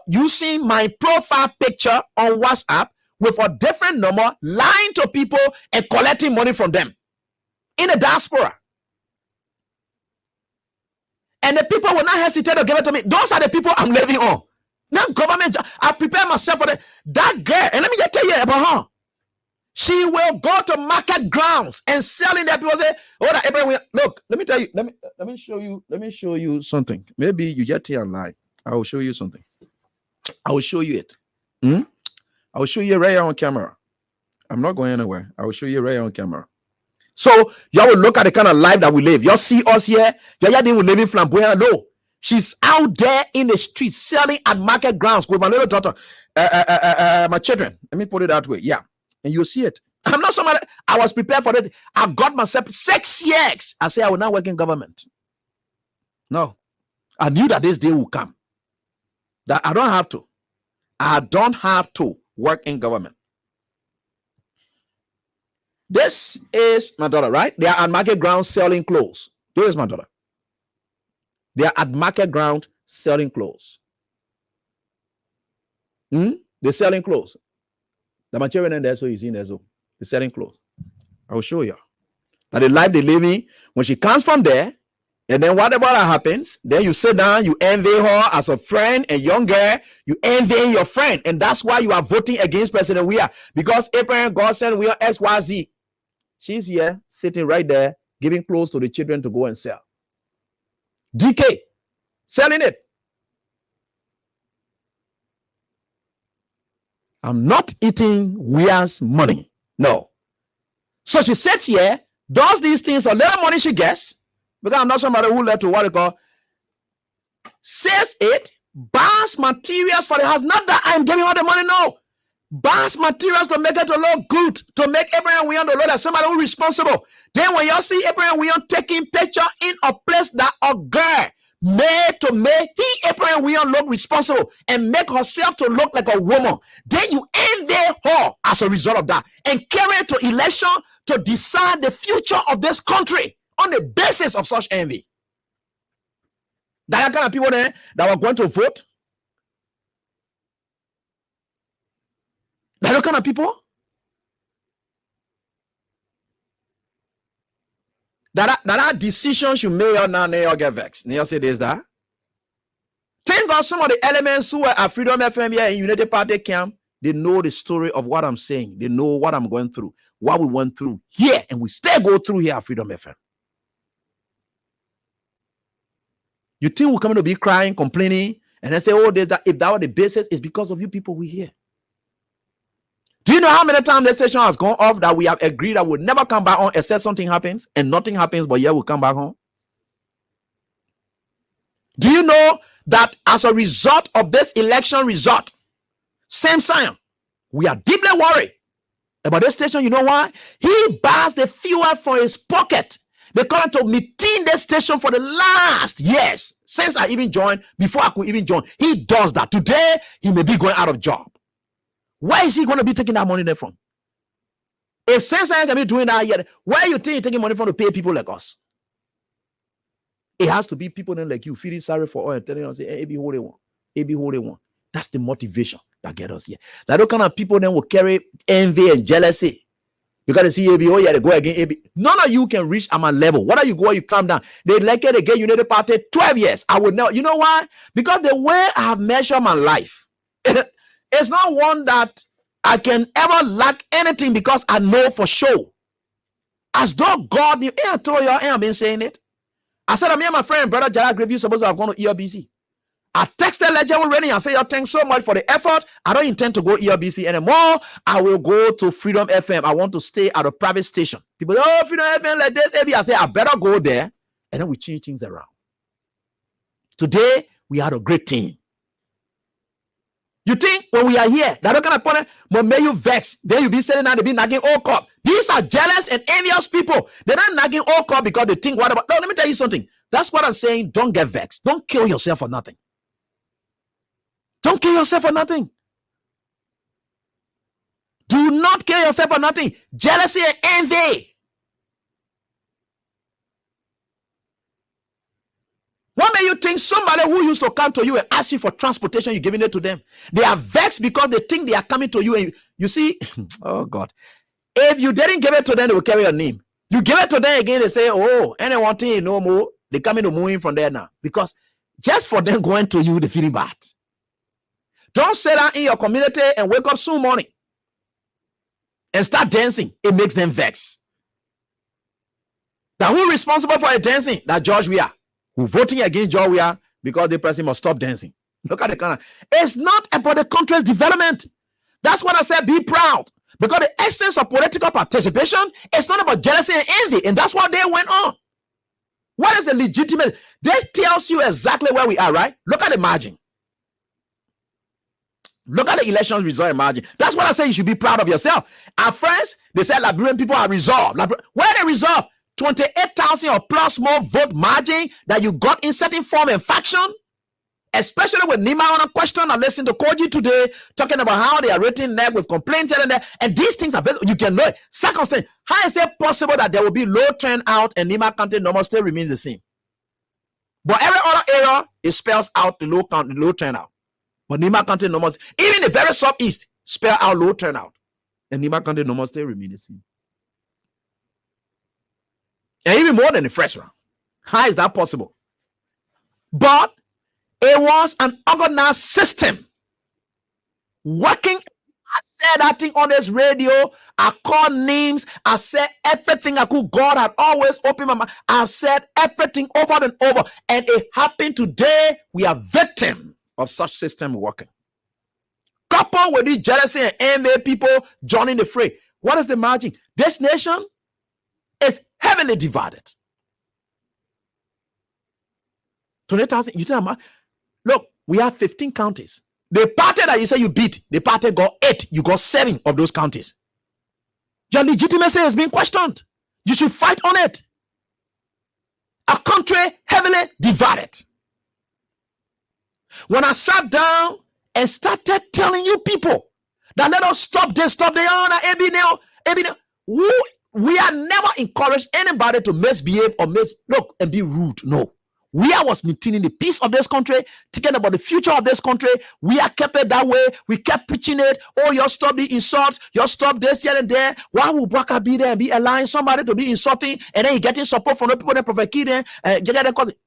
using my profile picture on WhatsApp with a different number, lying to people and collecting money from them in the diaspora. And the people will not hesitate to give it to me. Those are the people I'm living on. Now, government, I prepare myself for that girl. And let me just tell you about her. She will go to market grounds and selling there. People say, "Oh, that Abraham, look, let me tell you, let me show you something. Maybe you just tell a lie. I will show you something. I will show you it. I will show you right here on camera. I'm not going anywhere. I will show you right here on camera. So y'all will look at the kind of life that we live. Y'all see us here. Y'all didn't live in flamboyant. No, she's out there in the streets selling at market grounds with my little daughter, my children. Let me put it that way. Yeah. And you'll see it. I'm not somebody, I was prepared for it. I got myself 6 years. I say I will not work in government. No. I knew that this day will come. That I don't have to. I don't have to work in government. This is my daughter, right? They are at market ground selling clothes. This is my daughter. They are at market ground selling clothes. They're selling clothes. The material in there, so you see in there, so they're selling clothes. I will show you. Now the life they live in, when she comes from there, and then whatever happens, then you sit down, you envy her as a friend, a young girl, you envy your friend. And that's why you are voting against President Weah. Because Abraham God said we are XYZ. She's here, sitting right there, giving clothes to the children to go and sell. DK, selling it. I'm not eating Weah's money. No. So she sits here, does these things, or little money she gets, because I'm not somebody who led to what they call, says it, buys materials for the house. Not that I'm giving her the money, no. Buys materials to make it to look good, to make Abraham Weah to look like somebody who's responsible. Then when y'all see Abraham Weah taking picture in a place that a girl made to make Abraham Weah look responsible and make herself to look like a woman, then you envy her as a result of that and carry it to election to decide the future of this country on the basis of such envy. That kind of people there that were going to vote. That kind of people that decisions you made or now they all get vexed. They all say this, that. Thank God some of the elements who are at Freedom FM here in United Party camp, they know the story of what I'm saying. They know what I'm going through, what we went through here, and we still go through here at Freedom FM. You think we're coming to be crying, complaining, and then say, oh, there's that. If that were the basis, it's because of you people we here. Do you know how many times the station has gone off that we have agreed that we'll never come back on except something happens and nothing happens, but yeah, we'll come back home? Do you know that as a result of this election result, same sign, we are deeply worried about this station? You know why? He buys the fuel for his pocket. They come to maintain this station for the last years since I even joined, before I could even join. He does that. Today, he may be going out of job. Where is he going to be taking that money there from? If Samsung can be doing that yet, where you think you're taking money from to pay people like us? It has to be people then like you feeling sorry for oil and telling us, hey, be who they want. Hey, be who they want. That's the motivation that get us here. That those kind of people then will carry envy and jealousy. You got to see AB, oh yeah, they go again. AB. None of you can reach my level. Whether you go or you come down, they like it again. United Party 12 years. I would know. You know why? Because the way I have measured my life, it's not one that I can ever lack anything because I know for sure. As though God knew. I told y'all, I've been saying it. I said, me and my friend, brother Jara Grave, you supposed to have gone to ERBC. I texted Legend already and say, thanks so much for the effort. I don't intend to go ERBC anymore. I will go to Freedom FM. I want to stay at a private station. People say, oh, Freedom FM like this. I say, I better go there. And then we change things around. Today, we had a great team. You think when we are here, that kind of point, but may you vex, then you be sitting down, they be nagging all cup. These are jealous and envious people. They're not nagging all cup because they think, what about? No, let me tell you something. That's what I'm saying. Don't get vexed. Don't kill yourself for nothing. Don't kill yourself for nothing. Do not kill yourself for nothing. Jealousy and envy. What may you think somebody who used to come to you and ask you for transportation, you're giving it to them? They are vexed because they think they are coming to you. And you see, oh God, if you didn't give it to them, they will carry your name. You give it to them again, they say, oh, anyone thing no more. They coming to move from there now. Because just for them going to you, they feeling bad. Don't sit down in your community and wake up soon morning and start dancing. It makes them vex. Now, who responsible for the dancing? That George Weah, who voting against George Weah because the person must stop dancing. Look at the kind of, it's not about the country's development. That's what I said, be proud. Because the essence of political participation is not about jealousy and envy. And that's what they went on. What is the legitimate? This tells you exactly where we are, right? Look at the margin. Look at the election result margin. That's what I say, you should be proud of yourself. At first, they said Liberian people are resolved. Where they resolved? 28,000 or plus more vote margin that you got in certain form and faction. Especially with Nima on a question. I listened to Koji today talking about how they are rating neck with complaints and these things are visible. You can know it. Second thing, how is it possible that there will be low turnout and Nima County normal still remains the same? But every other area, it spells out the low turnout. But Nima County normal, even the very southeast, spell out low turnout. And Nima County normal still remain the same. And even more than the first round. How is that possible? But it was an organized system working. I said that thing on this radio. I called names. I said everything I could. God had always opened my mouth. I've said everything over and over. And it happened today. We are victim of such system working. Coupled with the jealousy and envy, people joining the fray. What is the margin? This nation is heavily divided. 20,000. You tell me. Look, we have 15 counties. The party that you say you beat, the party got 8. You got 7 of those counties. Your legitimacy has been questioned. You should fight on it. A country heavily divided. When I sat down and started telling you people that let us stop this, stop the we are never encouraged anybody to misbehave or look and be rude. No. We was maintaining the peace of this country, thinking about the future of this country. We are kept it that way. We kept preaching it. Oh, you stop the insults. You stop this here and there. Why would Braka be there and be allowing somebody to be insulting and then you getting support from the people that provoke it?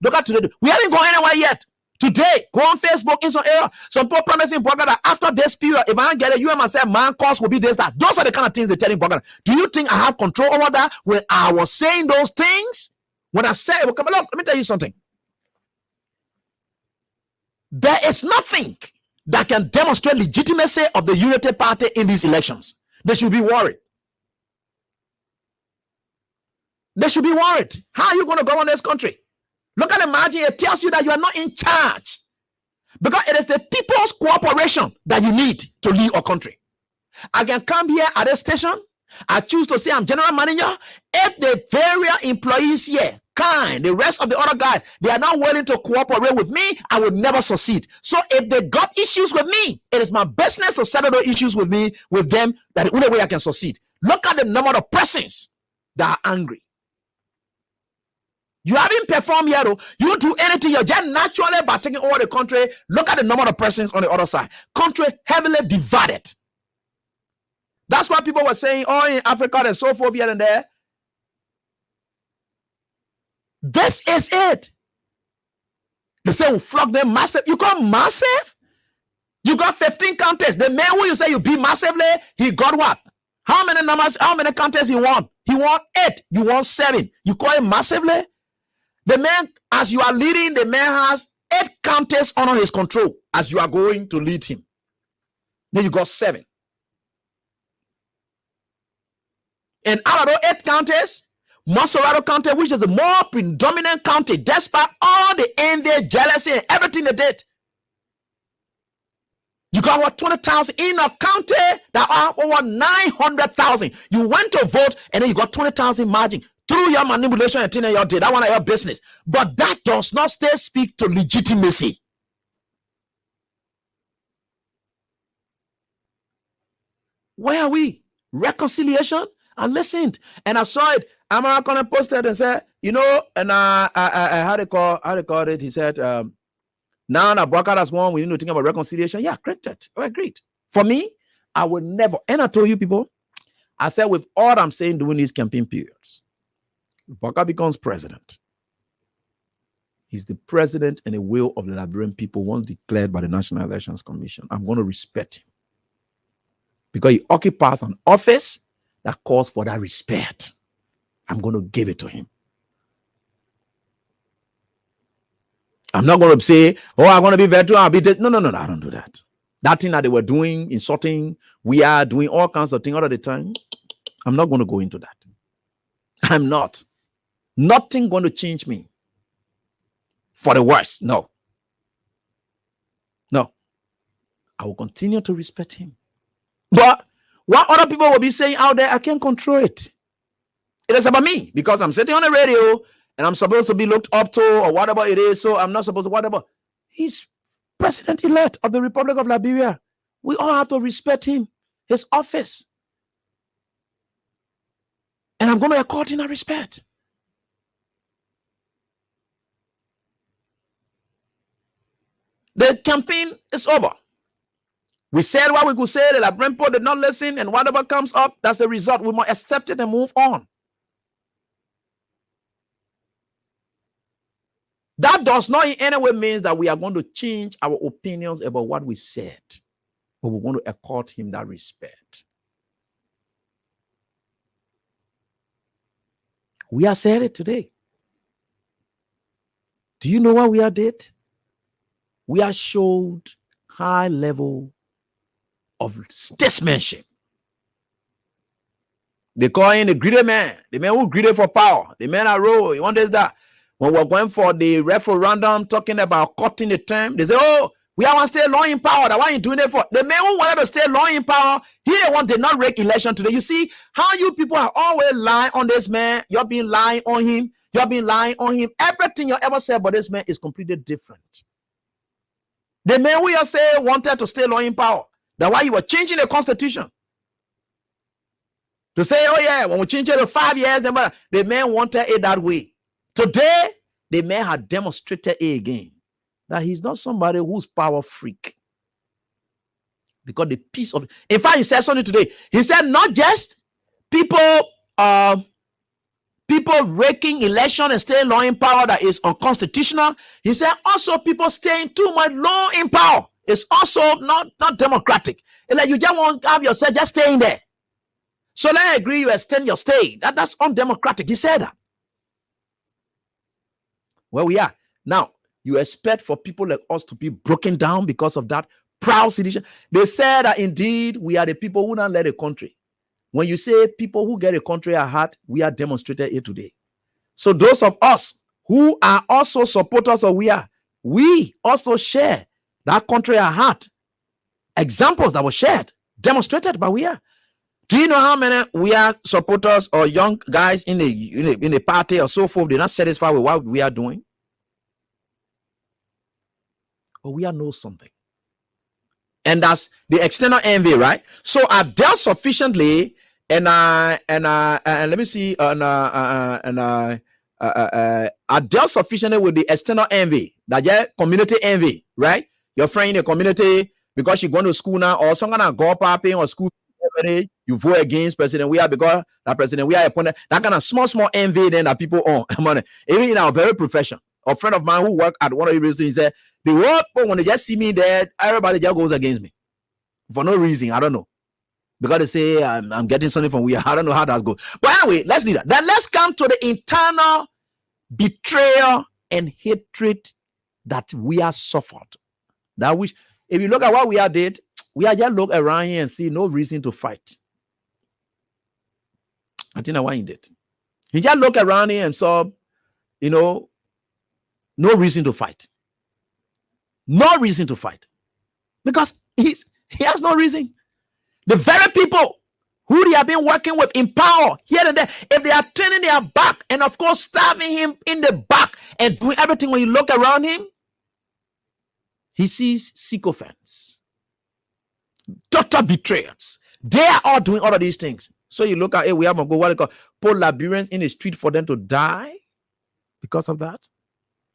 Look at today. We haven't gone anywhere yet. Today, go on Facebook in some area. Some people promising Braka that after this period, if I don't get it, you and myself, man, cost will be this, that. Those are the kind of things they're telling Braka. Do you think I have control over that when I was saying those things? When I said, well, come on, let me tell you something. There is nothing that can demonstrate legitimacy of the Unity Party in these elections. They should be worried. They should be worried. How are you going to govern this country? Look at the margin. It tells you that you are not in charge. Because it is the people's cooperation that you need to lead our country. I can come here at this station. I choose to say I'm general manager. If the various employees here, the rest of the other guys, they are not willing to cooperate with me, I will never succeed. So if they got issues with me, it is my business to settle those issues with them. That the only way I can succeed. Look at the number of persons that are angry. You haven't performed yet, though. You don't do anything. You're just naturally by taking over the country. Look at the number of persons on the other side. Country heavily divided. That's why people were saying, oh, in Africa and so forth here and there. This is it. They say we flog them massive. You got massive? You got 15 counties. The man who you say you beat massively, he got what? How many numbers? How many counties he won? He won 8. You won 7. You call him massively? The man, as you are leading, the man has 8 counties under his control as you are going to lead him. Then you got 7. And out of those 8 counties, Monserrato County, which is the more predominant county, despite all the envy, jealousy, and everything they did, you got what, 20,000 in a county that are over 900,000. You went to vote and then you got 20,000 margin through your manipulation and thing you did. That one of your business, but that does not still speak to legitimacy. Where are we? Reconciliation? I listened and I saw it. American posted and said, you know, and I how they call it. He said, now that Braka has won, we need to think about reconciliation. Yeah, great. Oh, great. For me, I would never, and I told you people, I said with all I'm saying during these campaign periods, Braka becomes president. He's the president and the will of the Liberian people once declared by the National Elections Commission. I'm going to respect him because he occupies an office that calls for that respect. I'm going to give it to him. I'm not going to say, oh, I'm going to be veteran. I'll be dead. No, I don't do that. That thing that they were doing, insulting, we are doing all kinds of things all of the time. I'm not going to go into that. I'm not. Nothing going to change me for the worse. No. I will continue to respect him. But what other people will be saying out there, I can't control it. It is about me because I'm sitting on the radio and I'm supposed to be looked up to or whatever it is. So I'm not supposed to whatever. He's president-elect of the Republic of Liberia. We all have to respect him, his office. And I'm going to accord him that respect. The campaign is over. We said what we could say. The Liberian people did not listen, and whatever comes up, that's the result. We must accept it and move on. That does not in any way mean that we are going to change our opinions about what we said, but we want to accord him that respect. We are said it today. Do you know what we are did? We are showed high level of statesmanship. They call him the greedy man, the man who greedy for power, the man that role, he wants that. When we're going for the referendum talking about cutting the term, they say, oh, we want to stay long in power. That's why you doing it for. The man who wanted to stay long in power, he did not rig election today. You see how you people are always lying on this man. You're being lying on him. You're being lying on him. Everything you ever said about this man is completely different. The man who you say wanted to stay long in power. That's why you were changing the constitution. To say, oh yeah, when we change it to 5 years, the man wanted it that way. Today, the man had demonstrated it again. That he's not somebody who's power freak. Because the piece of, in fact, he said something today. He said not just people breaking election and staying long in power that is unconstitutional. He said also people staying too much long in power is also not democratic. It's like you just want to have yourself just staying there. So let I agree you extend your stay. That's undemocratic. He said that. Where we are now, you expect for people like us to be broken down because of that proud citizen. They said that indeed we are the people who don't let a country. When you say people who get a country at heart, we are demonstrated here today. So those of us who are also supporters of we also share that country at heart. Examples that were shared, demonstrated by we are. Do you know how many we are supporters or young guys in the party or so forth? They're not satisfied with what we are doing. But we are know something. And that's the external envy, right? So I dealt sufficiently, and let me see, I dealt sufficiently with the external envy, that community envy, right? Your friend in the community, because you're going to school now, or some kind of go popping or school, you vote against President we are because that President we are appointed. That kind of small envy then that people own money. Even in our very profession, a friend of mine who worked at one of the reasons, he said the world when they just see me there, everybody just goes against me for no reason. I don't know, because they say I'm getting something from we. I don't know how that goes. But anyway, let's do that. Then let's come to the internal betrayal and hatred that we are suffered. That which, if you look at what we are did, we are just look around here and see no reason to fight. I think I want it. He just look around here and saw, no reason to fight. No reason to fight. Because he has no reason. The very people who they have been working with in power here and there, if they are turning their back and of course stabbing him in the back and doing everything, when you look around him, he sees sycophants. Total betrayers. They are all doing all of these things. So you look at it, we have to go what they call put Liberians in the street for them to die because of that.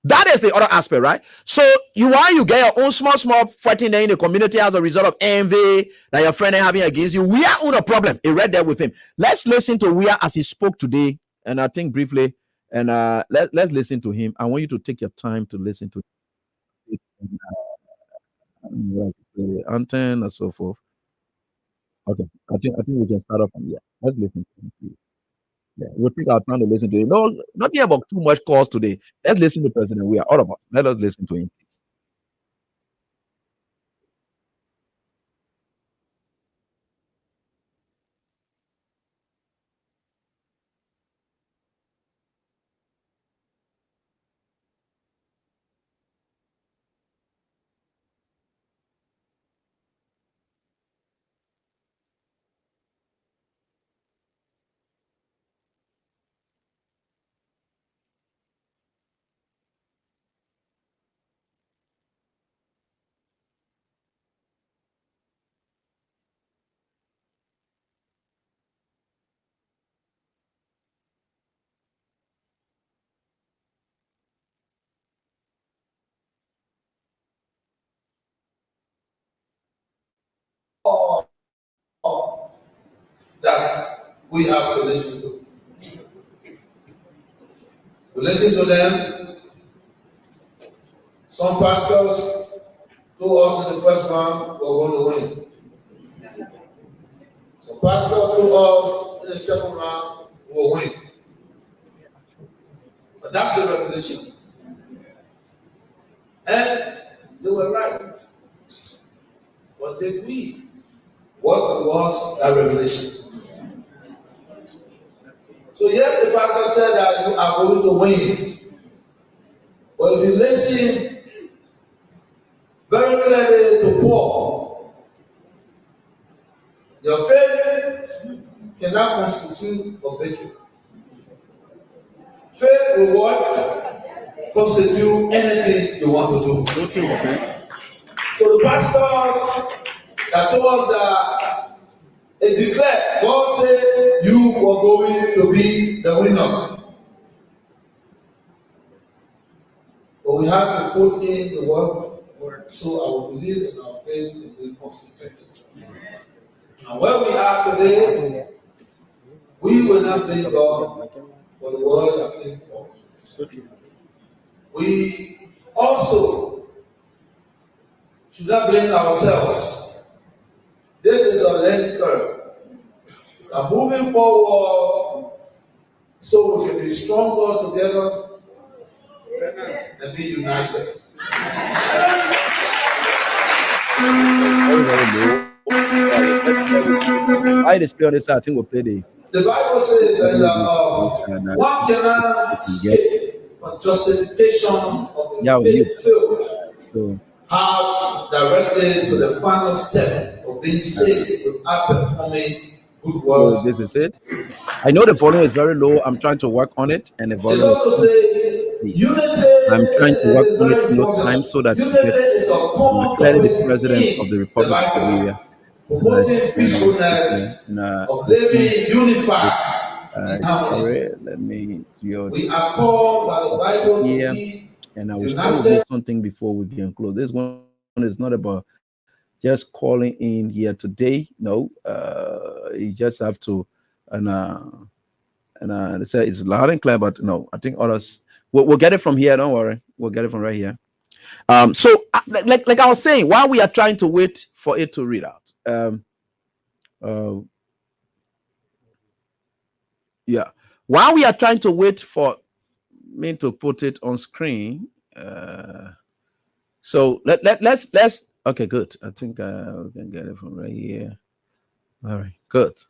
That is the other aspect, right? So you get your own small fighting there in the community as a result of envy that your friend is having against you. We are on a problem. He read there with him. Let's listen to Wia as he spoke today, and I think briefly, And let's listen to him. I want you to take your time to listen to it. Anten and so forth. Okay, I think we can start off from here. Let's listen to him. Please. Yeah, we'll take our time to listen to him. No, nothing about too much calls today. Let's listen to President. We are all of us. Let us listen to him. That we have to listen to. We listen to them. Some pastors told us in the first round we're going to win. Some pastors told us in the second round we'll win. But that's the revelation. And they were right. But did we? What was that revelation? So yes, the pastor said that you are going to win. But if you listen very clearly to Paul, your faith cannot constitute a victory. Faith will what? Constitute anything you want to do. So the pastors that told us that it declared, God said you were going to be the winner. But we have to put in the word so our belief and our faith will be concentrated. And where we are today, we will not blame God for the word that came forth. So true. We also should not blame ourselves. This is a learning curve. Now moving forward, so we can be stronger together and be united. I display on this. I think we'll play the Bible says that one cannot escape from justification of the faith-filled have directed to the final step of being saved without performing good works. So this is it. I know the volume is very low. I'm trying to work on it, and the volume I'm trying to work on it no time so that clearly the president of the Republic of Korea. Promoting peacefulness of living unified. Sorry, let me we are called by the Bible here, to be and I will do something before we begin close. This one is not about just calling in here today. No, you just have to they say it's loud and clear, but no, I think others we'll get it from here. Don't worry, we'll get it from right here. So like I was saying, while we are trying to wait for it to read out, yeah, while we are trying to wait for me to put it on screen, so let's okay, good. I think we can get it from right here. All right, good.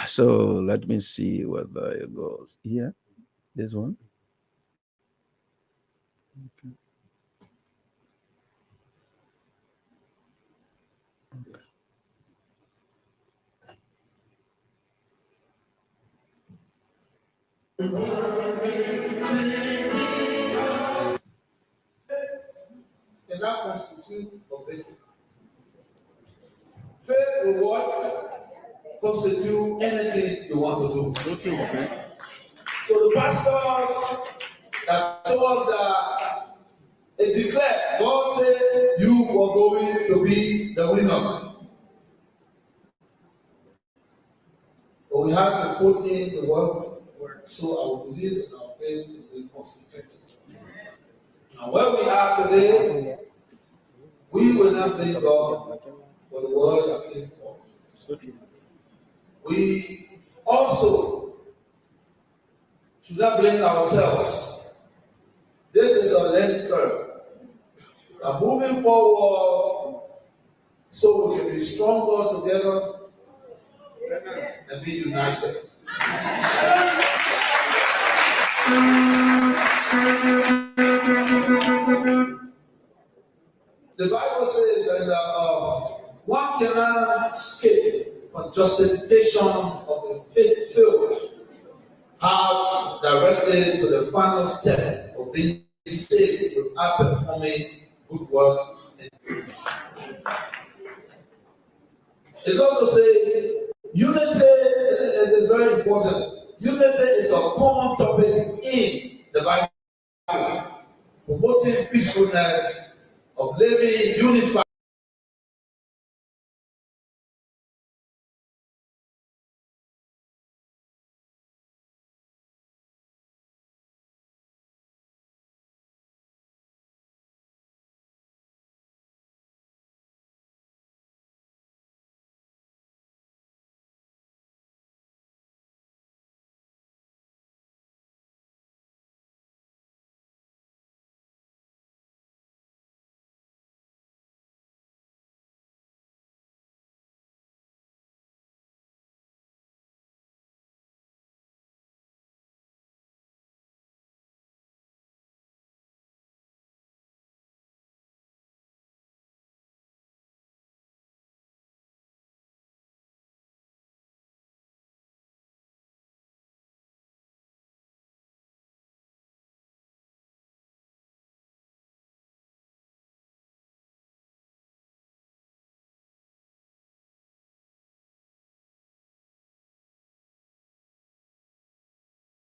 So let me see whether it goes here. This one. Okay. Cannot constitute a victory. Faith will what? Constitute anything you want to do. So the pastors that told us that it declared, God said you were going to be the winner. But we have to put in the word So I will believe in our faith will be concentrated. And where we are today, we will not blame God for the world that came for. So true. We also should not blame ourselves. This is a learning curve. Now, moving forward, so we can be stronger together and be united. The Bible says that one cannot escape from justification of the faith-filled, have directly to the final step of being saved without performing good work and deeds. It's also saying unity is very important. Unity is a common topic in the Bible, promoting peacefulness, of living unified.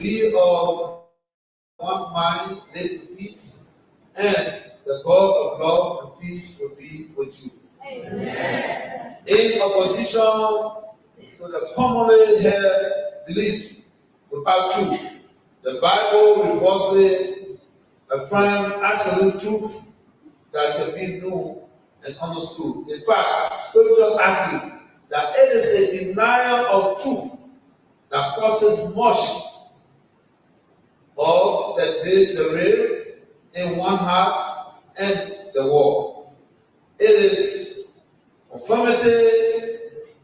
Be of one mind, live in peace, and the God of love and peace will be with you. Amen. In opposition to the commonly held belief without truth, the Bible robustly affirms absolute truth that can be known and understood. In fact, Scripture argues that it is a denial of truth that causes much of the disarray in one heart and the world. It is conformity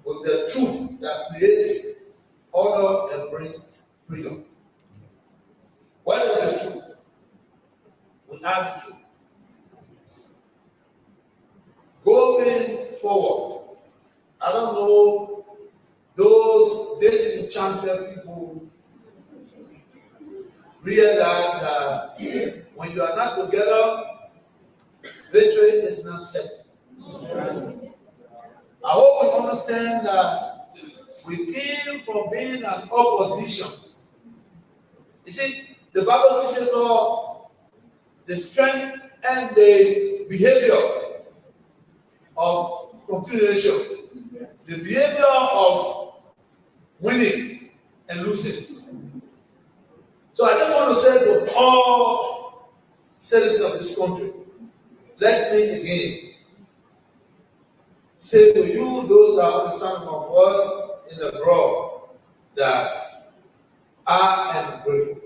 with the truth that creates order and brings freedom. What is the truth? We have the truth. Going forward, I don't know those disenchanted people realize that when you are not together, victory is not set. I hope we understand that we came from being an opposition. You see, the Bible teaches us the strength and the behavior of continuation, the behavior of winning and losing. So I just want to say to all citizens of this country, let me again say to you, those that are the sound of my voice in the abroad, that I am grateful.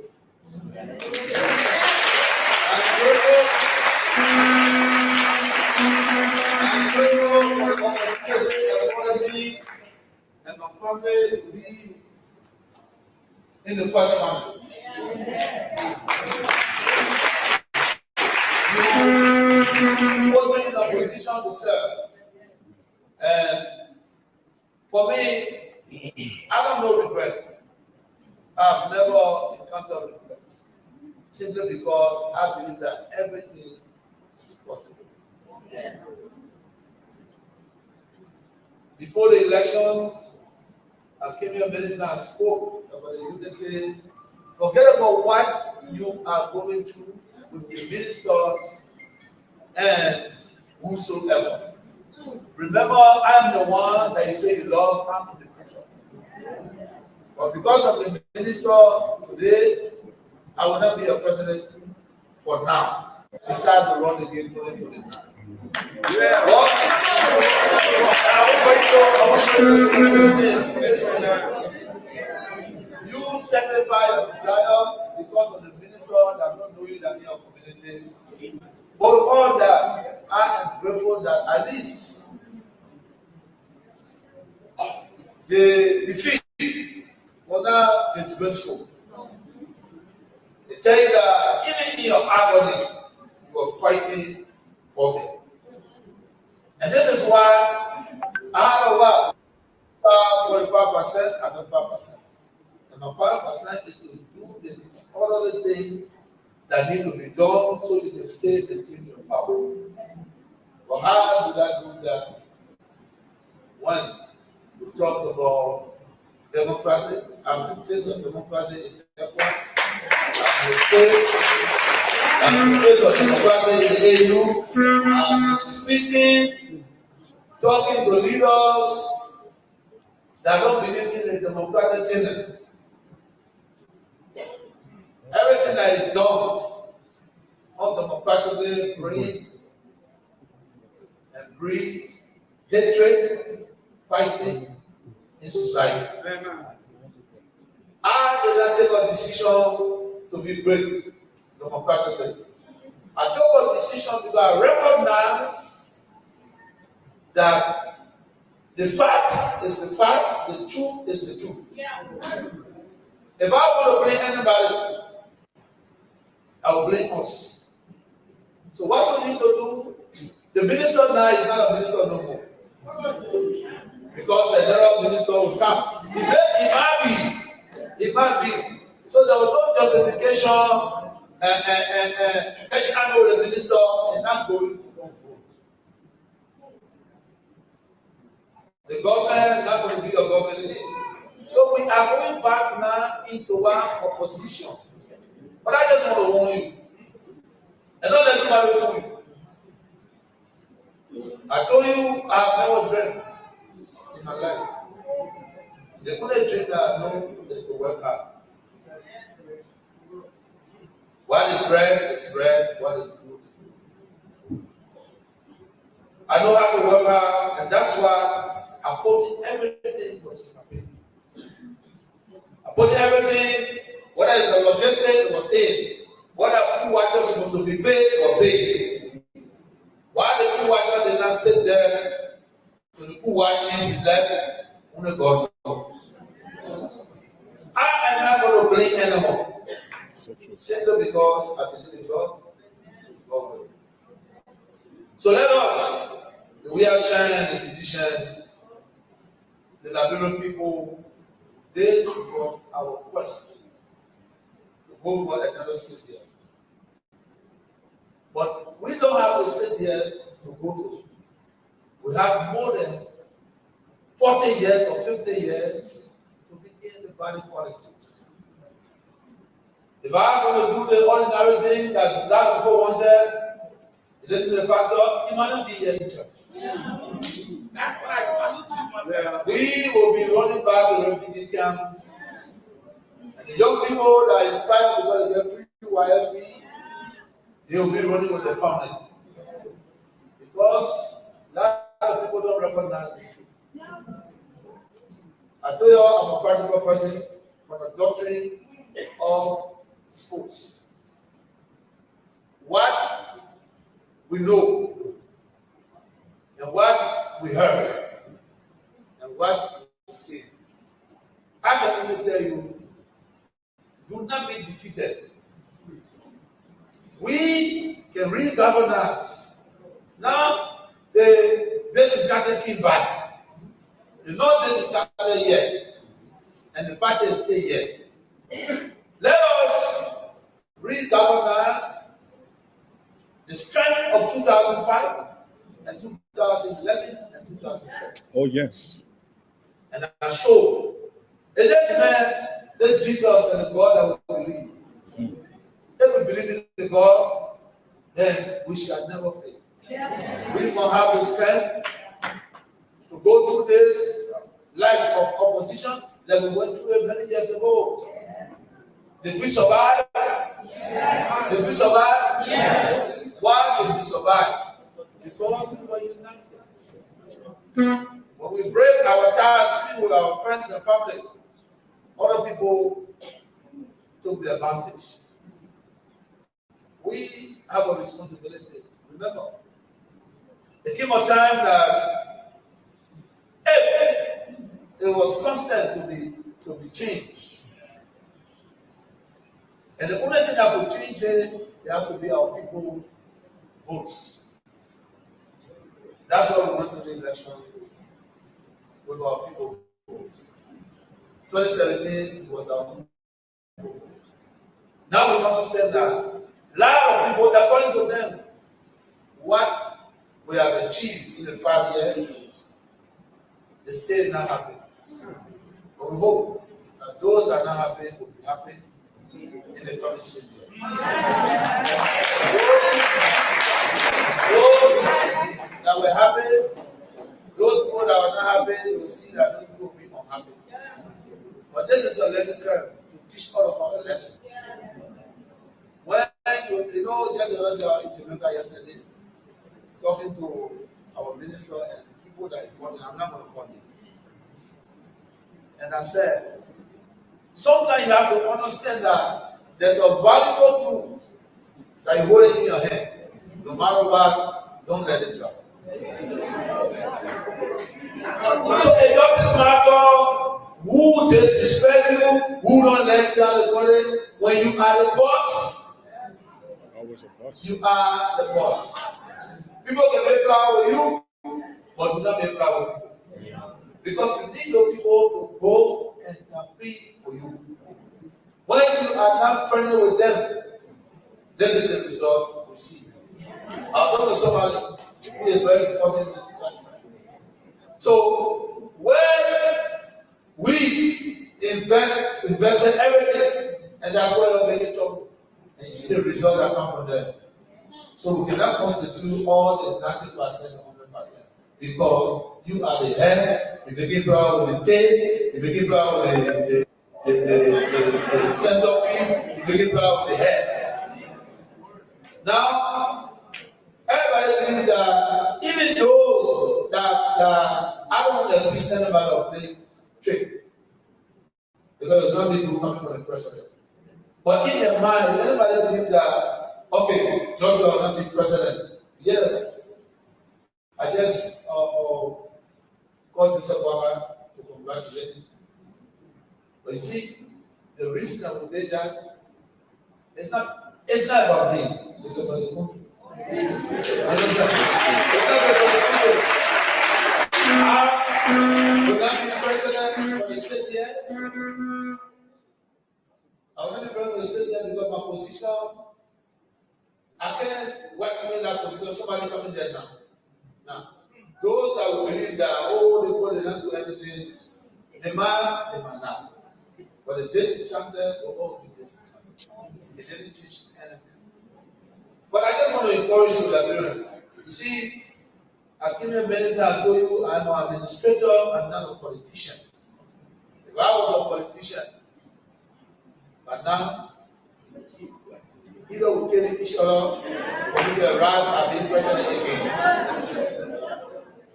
I'm grateful for the opportunity that afforded me and my family to be in the first family. You put me in a position to serve. And for me, I don't know regrets. I've never encountered regrets. Simply because I believe that everything is possible. Yes. Before the elections, I came here many times, spoke about the unity. Forget about what you are going through with the ministers and whosoever. Remember, I'm the one that you say you love, I'm in the picture. But because of the minister today, I will not be a president for now. I decided to run again 2029. Yeah. What? Listen. You sacrifice your desire because of the minister that don't know you that in your community. But all that, I am grateful that at least the defeat was not disgraceful. They tell you that even in your agony, you are fighting for me. And this is why I have about 45% and 5%. And my 5% is to do the other thing that need to be done so you can stay within your power. But how do I do that? When we talk about democracy, I'm the face of democracy in ECOWAS, I'm the face of democracy in the AU, I'm speaking, talking to leaders that don't believe in the democratic tenets. Everything that is done undemocratically breed hatred, fighting in society. I did not take a decision to be great democratically. I took a decision because I recognize that the fact is the fact, the truth is the truth. If I want to blame anybody, I will blame us. So what we need to do, the minister now is not a minister no more. Because the general minister will come. It might be. So there was no justification and handle the minister and not going to vote. The government is not going to be a government again. So we are going back now into one opposition. But I just want to warn you. And not everybody told you. I told you I've never dreamt in my life. The only dream that I know is to work hard. What is bread? It's bread. What is food? I know how to work hard, and that's why I put everything for this campaign. I put everything, whether it's the logistics, it was in. Whether people watchers supposed to be paid or paid. Why the people watchers did not sit there to the people watching left only God knows. I am not going to blame anymore. Simply because I believe in God, God will. So let us, we are sharing this edition, the Liberian people, this was our quest to go for another 6 years. But we don't have the 6 years to go to. We have more than 40 years or 50 years to begin the body politics. If I'm going to do the ordinary thing that black people wanted, listen to the pastor, he might not be here in church. That's what I said. We will be running back to refugee camps. And the young people that are inspired to go to get free YFE, they will be running with their family. Because a lot of people don't recognize the truth. I told you I'm a practical person from the doctrine of sports. What we know, and what we heard, and what we see. I can only tell you, do not be defeated. We can re-govern us. Now, this is started came back. You know this is started yet, and the party is still yet. Let us re-govern us. The strength of 2005 and 2011 and 2007. Oh, yes. And I showed in this man, this Jesus and the God that we believe. If we believe in the God, then we shall never fail. We will have the strength to go through this life of opposition that we went through many years ago. Did we survive? Yes. Did we survive? Yes. Why did we survive? Because we were united. When we break our ties with our friends and family, other people took the advantage. We have a responsibility. Remember, there came a time that if it was constant to be changed, and the only thing that would change it has to be our people votes. That's why we went to the election with our people votes. 2017 was our people votes. Now we understand that a lot of people, according to them, what we have achieved in the 5 years, they still not happy. But we hope that those that are not happy will be happy in the coming season. Those that were happy, those people that were not happy, you will see that those people will be unhappy. But this is a learning curve to teach all of us a lesson. When you know, just another in Jamaica yesterday, talking to our minister and people that are important, I'm not going to call them. And I said, sometimes you have to understand that there's a valuable tool that you hold in your hand. No matter what, don't let it drop. So it doesn't matter who disrespect you, who don't let you out of the body. When you are the boss, you are the boss. People can make proud with you, but do not make proud with you. Because you need those people to go and compete for you. When you are not friendly with them, this is the result we see. I'm talking to somebody who is very important in this society. So when we invested everything, and that's why we're making trouble. And you see the result that come from there. So we cannot constitute all the 90% or 100%. Because you are the head, you make it proud with the tail, you make it proud with the centerpiece, you make it proud with the head. Now, everybody believes that even those that I don't want to Christian about of playing trick. Because there's not people coming from the president. But in their mind, anybody believes that, okay, Joshua will not be president. Yes. I just called Mr. Baba to congratulate him. But you see, the reason that we did that, it's not about me, it's about the country. I will not be president for the 6 years. I will not be president for the 6 years because my position, I can't work in that position, somebody coming there now. Now, those that will believe that, the people did not do anything, they might not. But the disenchanted will all be disenchanted. They didn't teach anything. But I just want to encourage you, Liberian. You see, I came here many times, I told you I'm an administrator, I'm not a politician. If I was a politician, but now, either we kill each other or we will arrive at being president again.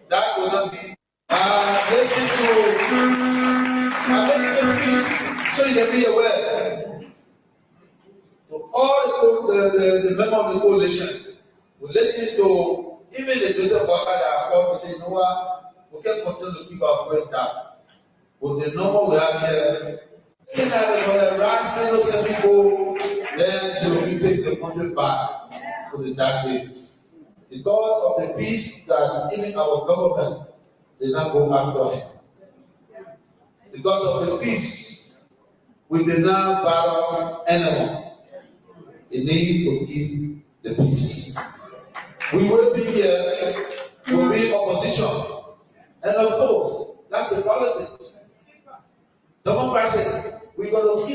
That will not be. Listen to. I'm making a speech so you can be aware. To all the members of the coalition, we listen to even the Joseph Walker that are called to say, you know what, we can continue to keep our breath down. But the number we have here, in that when the ranks innocent people, then they will take the country back to the dark days. Because of the peace that even our government did not go after him. Because of the peace, we did not battle anyone. We need to keep the peace. We will be here to be opposition. And of course, that's the politics. Democracy, we're going to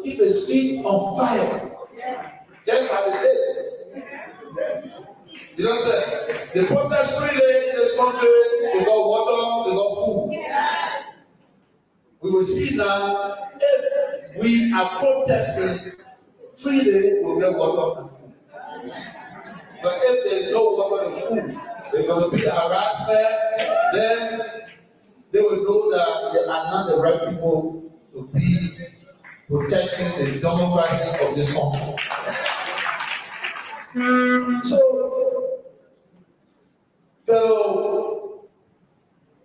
keep his feet on fire. Just as it is. You know, sir, they protest freely in this country, they got water, they got food. We will see now if we are protesting freely, we'll get water and food. But if there's no water and food, there's going to be harassment, then they will know that they are not the right people to be protecting the democracy of this country. So, fellow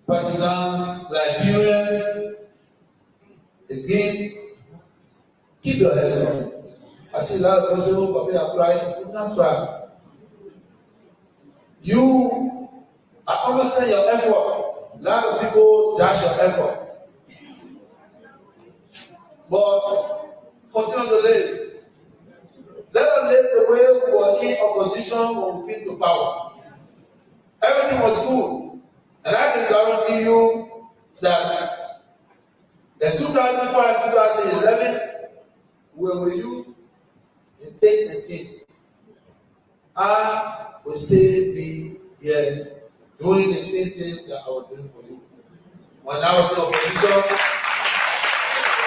partisans, Liberians, again, keep your heads up. I see a lot of people who are crying. Do not cry. You, I understand your effort. A lot of people dash your effort. But continue to live. Let us live the way we were in opposition when we came to power. Everything was good. And I can guarantee you that in 2005, 2011, where were you? In 2018. I will still be here doing the same thing that I was doing for you. When I was in opposition,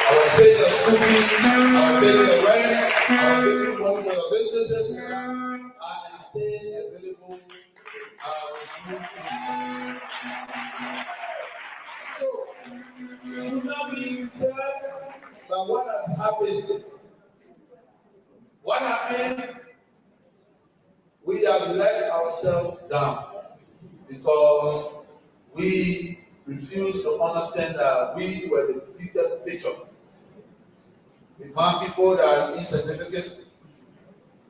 I was paying your school fee, I was paying your rent, I was paying money for your businesses. I stay available. So, do not be deterred by what has happened. What happened? We have let ourselves down because we refuse to understand that we were the bigger picture. We found people that are insignificant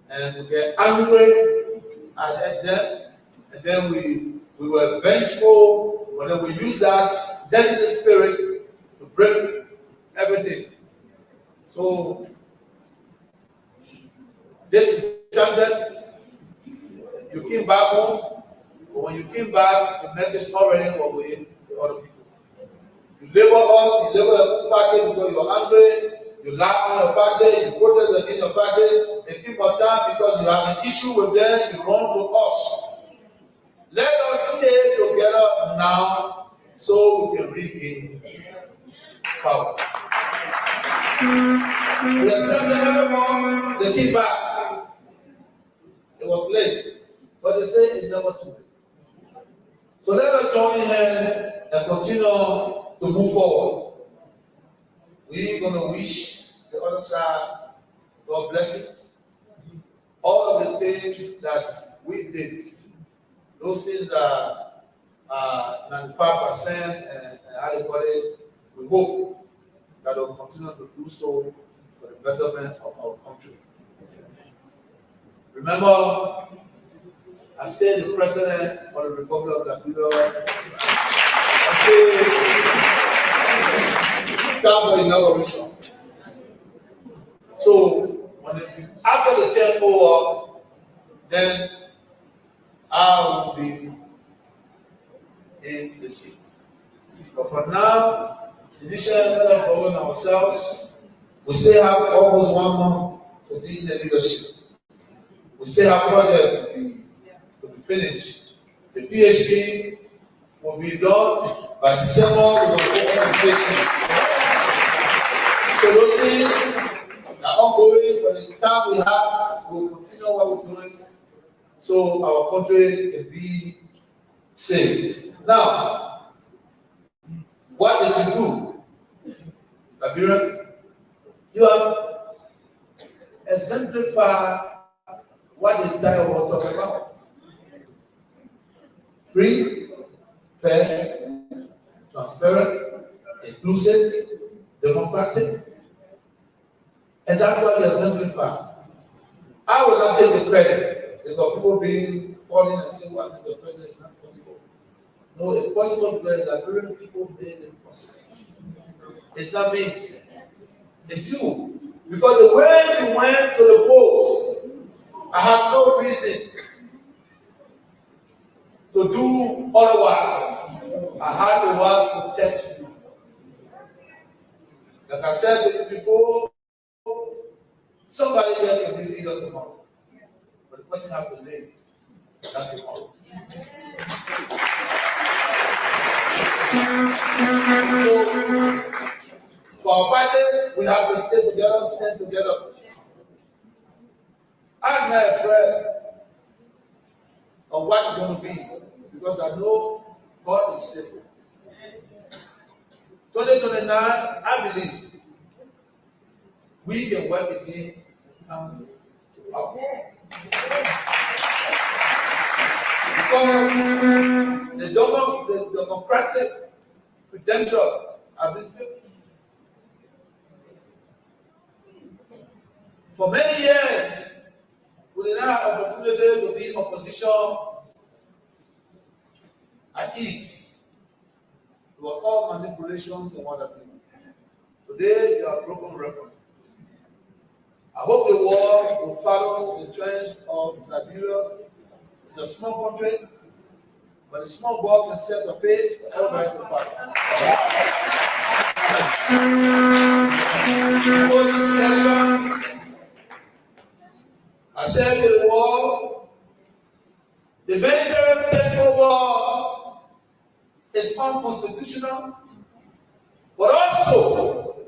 and we get angry at them, and then we were vengeful, but then we used that deadly spirit to break everything. So this started. You came back home, but when you came back, the message already was with the other people. You labor us, you labor the party because you're angry, you laugh on your party, you protest against your party, and keep on time because you have an issue with them, you run to us. Let us stay together now so we can regain power. We have sent them everyone, they came back. It was late. But they say it's never too late. So let us join hands and continue to move forward. We're going to wish the other side God blessings. All of the things that we did, those things that are 95% and how they call it, we hope that we'll continue to do so for the betterment of our country. Remember, I stayed the president of the Republic of Liberia. For inauguration. So after the term over, then I will be in the seat. But for now, initially we are growing ourselves. We still have almost 1 month to be in the leadership. We still have projects to be finished. The PhD will be done by December. We will open the PhD. So those things are ongoing. For the time we have, we will continue what we're doing so our country can be safe. Now, what did you do? Liberians, you have exemplified what the entire world talks about. Free, fair, transparent, inclusive, democratic, and that's what we exemplify. I will not take the credit because people being calling and saying, "What Mr. President is not possible." No, it's possible because Liberian people made it possible. It's not me, it's you. Because the way you went to the polls, I have no reason to do otherwise. I had to work to protect you. Like I said before, somebody here can be leader tomorrow. But the person has to live that tomorrow. So, our party, we have to stay together, stand together. I'm not afraid of what it's going to be because I know God is faithful. 2029, I believe we can work again and come to power. Because the democratic credentials have been filled. For many years, we did not have opportunity to be in opposition at ease. There were all manipulations and what have you. Today, you are broken record. I hope the world will follow the trends of Liberia. It's a small country, but a small ball can set the pace for everybody to follow. Before this election, I said to the world, the military takeover is unconstitutional, but also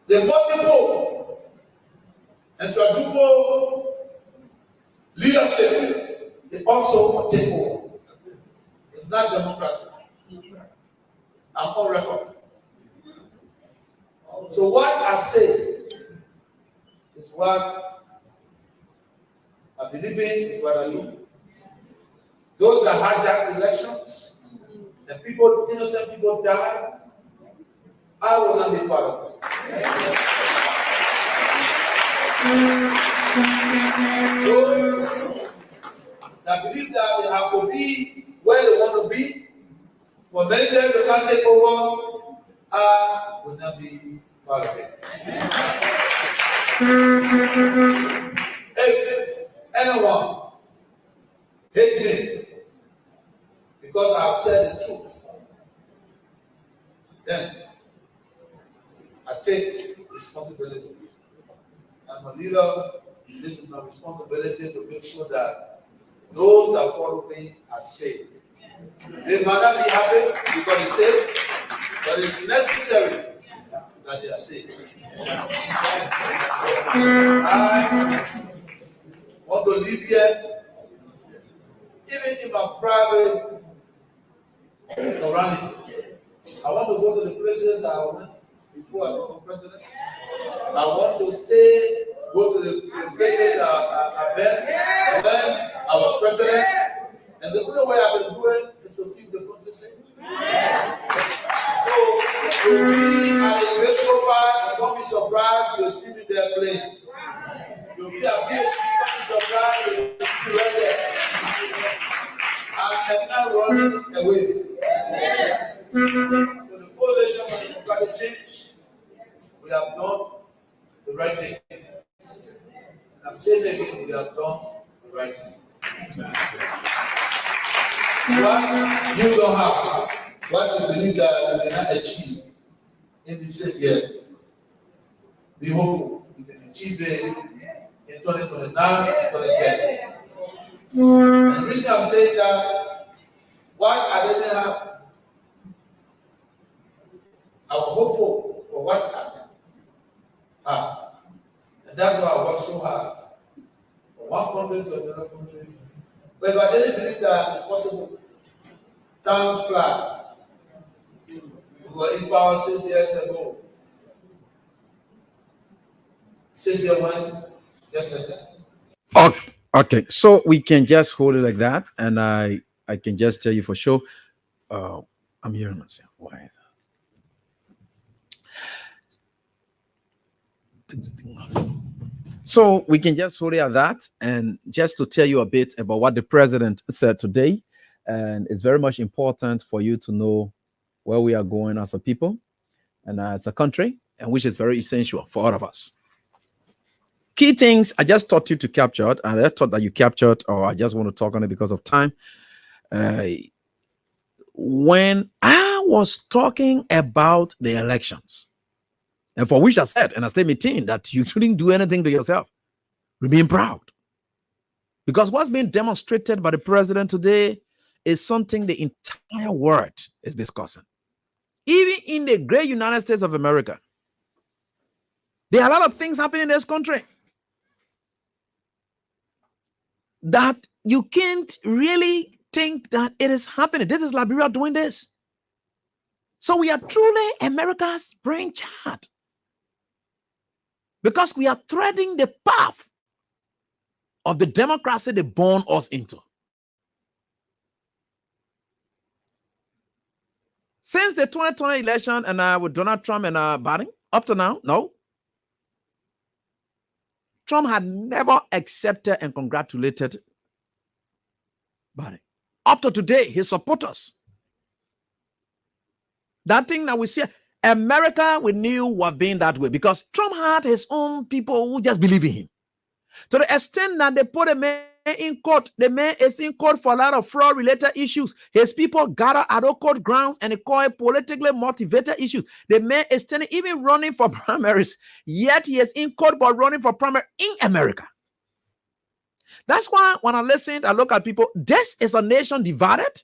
the multiple and quadruple leadership is also a takeover. It's not democracy. I'm on record. So what I say is what I believe in, is what I do. Those that hijack elections, and people, innocent people die, I will not be part of it. Those that believe that they have to be where they want to be, for many times they can't take over, I will not be part of it. If anyone hate me because I've said the truth, then I take responsibility. I'm a leader. This is my responsibility to make sure that those that follow me are safe. They might not be happy because it's safe, but it's necessary that they are safe. I want to live here, even in my private surrounding. I want to go to the places that I went before I became president. I want to go to the places that I met when I was president. And the only way I've been doing is to keep the country safe. So, you'll be at the baseball park, don't be surprised, you'll see me there playing. You'll be at PhD, don't be surprised, you'll see me right there. I am not running away. So, the coalition for democratic change, we have done the right thing. And I'm saying again, we have done the right thing. What you don't have, what you believe that you cannot achieve in these 6 years, be hopeful you can achieve it in 2029 and 2030. And the reason I'm saying that, what I didn't have, I was hopeful for what I have. And that's why I work so hard. From one country to another country. But if I didn't believe that it's possible, time flies. We were in power 6 years ago. 6 years went just like that. Okay, so we can just hold it like that, and I can just tell you for sure. I'm hearing myself. Why? So we can just hold it at that, and just to tell you a bit about what the president said today, and it's very much important for you to know where we are going as a people and as a country, and which is very essential for all of us. Key things I just taught you to capture, and I thought that you captured, or I just want to talk on it because of time. When I was talking about the elections, and for which I said, and I stay maintain that you shouldn't do anything to yourself. Remain proud. Because what's being demonstrated by the president today is something the entire world is discussing. Even in the great United States of America, there are a lot of things happening in this country that you can't really think that it is happening. This is Liberia doing this. So we are truly America's brainchild because we are treading the path of the democracy they born us into. Since the 2020 election and with Donald Trump and Biden, up to now, no. Trump had never accepted and congratulated Biden. Up to today, his supporters. That thing that we see, America, we knew was being that way because Trump had his own people who just believe in him. To the extent that they put a man in court, the man is in court for a lot of fraud-related issues. His people gather at all court grounds and they call it politically motivated issues. The man is standing, even running for primaries, yet he is in court but running for primary in America. That's why when I listen, I look at people, this is a nation divided.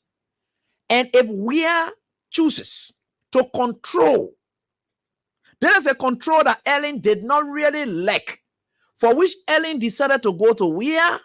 And if we are chooses to control, there is a control that Ellen did not really lack, for which Ellen decided to go to where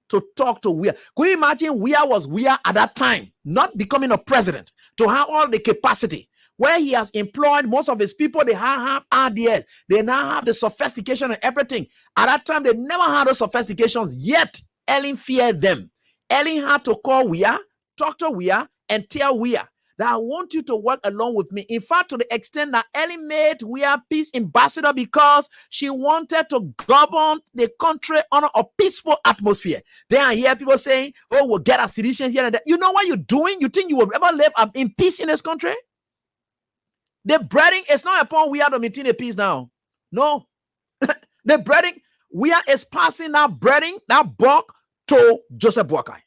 to talk to where. Could you imagine where was where at that time, not becoming a president, to have all the capacity, where he has employed most of his people, they have ideas, they now have the sophistication and everything. At that time, they never had those sophistications, yet Ellen feared them. Ellen had to call Wea, talk to Wea, and tell Wea that I want you to work along with me. In fact, to the extent that Ellen made Wea peace ambassador because she wanted to govern the country on a peaceful atmosphere. Then I hear people saying, oh, we'll get our seditions here and there. You know what you're doing? You think you will ever live in peace in this country? The breading is not upon Wea to maintain a peace now. No. The breading, Wea is passing that breading, that buck to Joseph Boakai.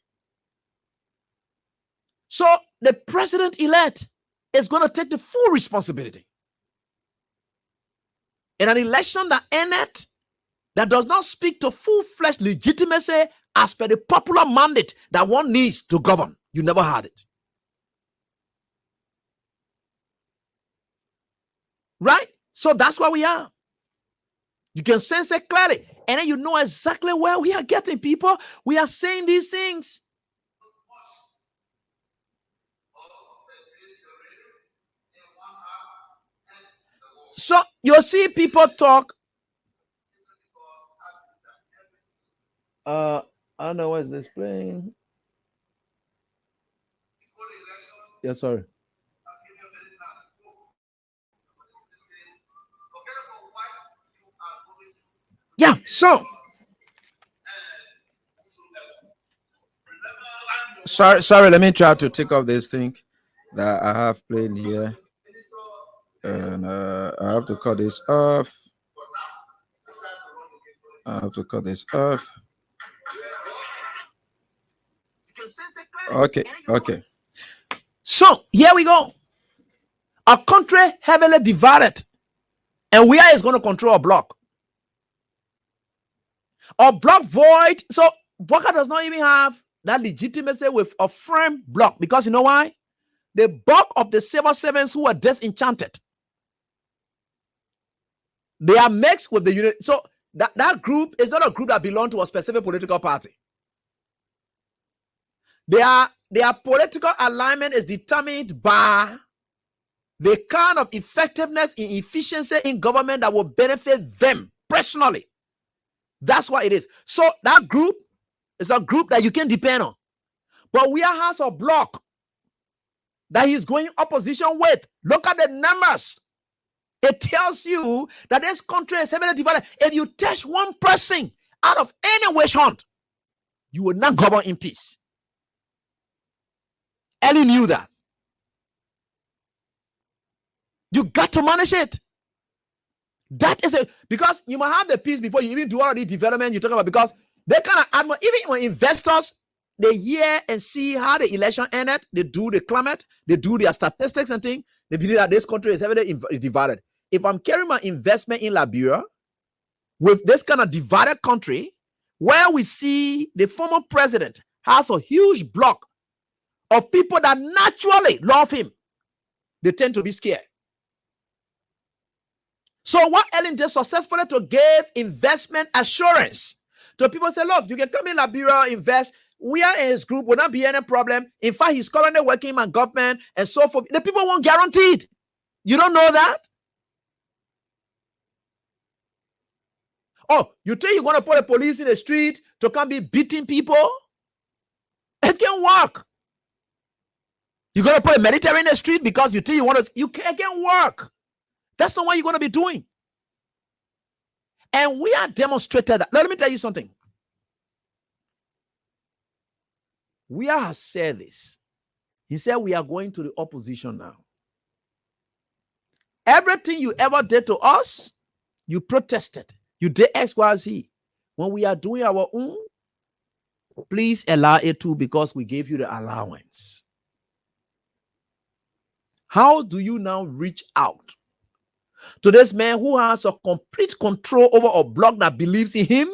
So the president-elect is going to take the full responsibility. In an election that ended, that does not speak to full-fledged legitimacy as per the popular mandate that one needs to govern. You never had it. Right? So that's where we are. You can sense it clearly. And then you know exactly where we are getting people. We are saying these things. So you'll see people talk. I don't know what's this playing. Yeah, sorry. Yeah, so sorry, let me try to take off this thing that I have played here. And I have to cut this off. Okay. So here we go. A country heavily divided. And where is going to control a block? A block void. So Boakai does not even have that legitimacy with a firm block. Because you know why? The bulk of the civil servants who are disenchanted, they are mixed with the unit. So that group is not a group that belongs to a specific political party. Their political alignment is determined by the kind of effectiveness and efficiency in government that will benefit them personally. That's what it is. So that group is a group that you can depend on. But we has a block that he's going opposition with. Look at the numbers. It tells you that this country is heavily divided. If you touch one person out of any witch hunt, you will not govern in peace. Ellie knew that. You got to manage it. That is it. Because you might have the peace before you even do all the development you're talking about. Because they kind of, even when investors, they hear and see how the election ended, they do the climate, they do their statistics and things, they believe that this country is heavily divided. If I'm carrying my investment in Liberia with this kind of divided country, where we see the former president has a huge block of people that naturally love him, they tend to be scared. So what Ellen did successfully to give investment assurance. So people say, look, you can come in Liberia, invest. We are in his group, will not be any problem. In fact, he's currently working in my government and so forth. The people won't guarantee it. You don't know that? Oh, you think you're going to put the police in the street to come be beating people? It can work. You're going to put a military in the street because you think you want to, it can work. That's not what you're going to be doing. And we are demonstrated that. Let me tell you something. We are said this. He said we are going to the opposition now. Everything you ever did to us, you protested. You did X, Y, Z. When we are doing our own, please allow it to because we gave you the allowance. How do you now reach out to this man who has a complete control over a block that believes in him?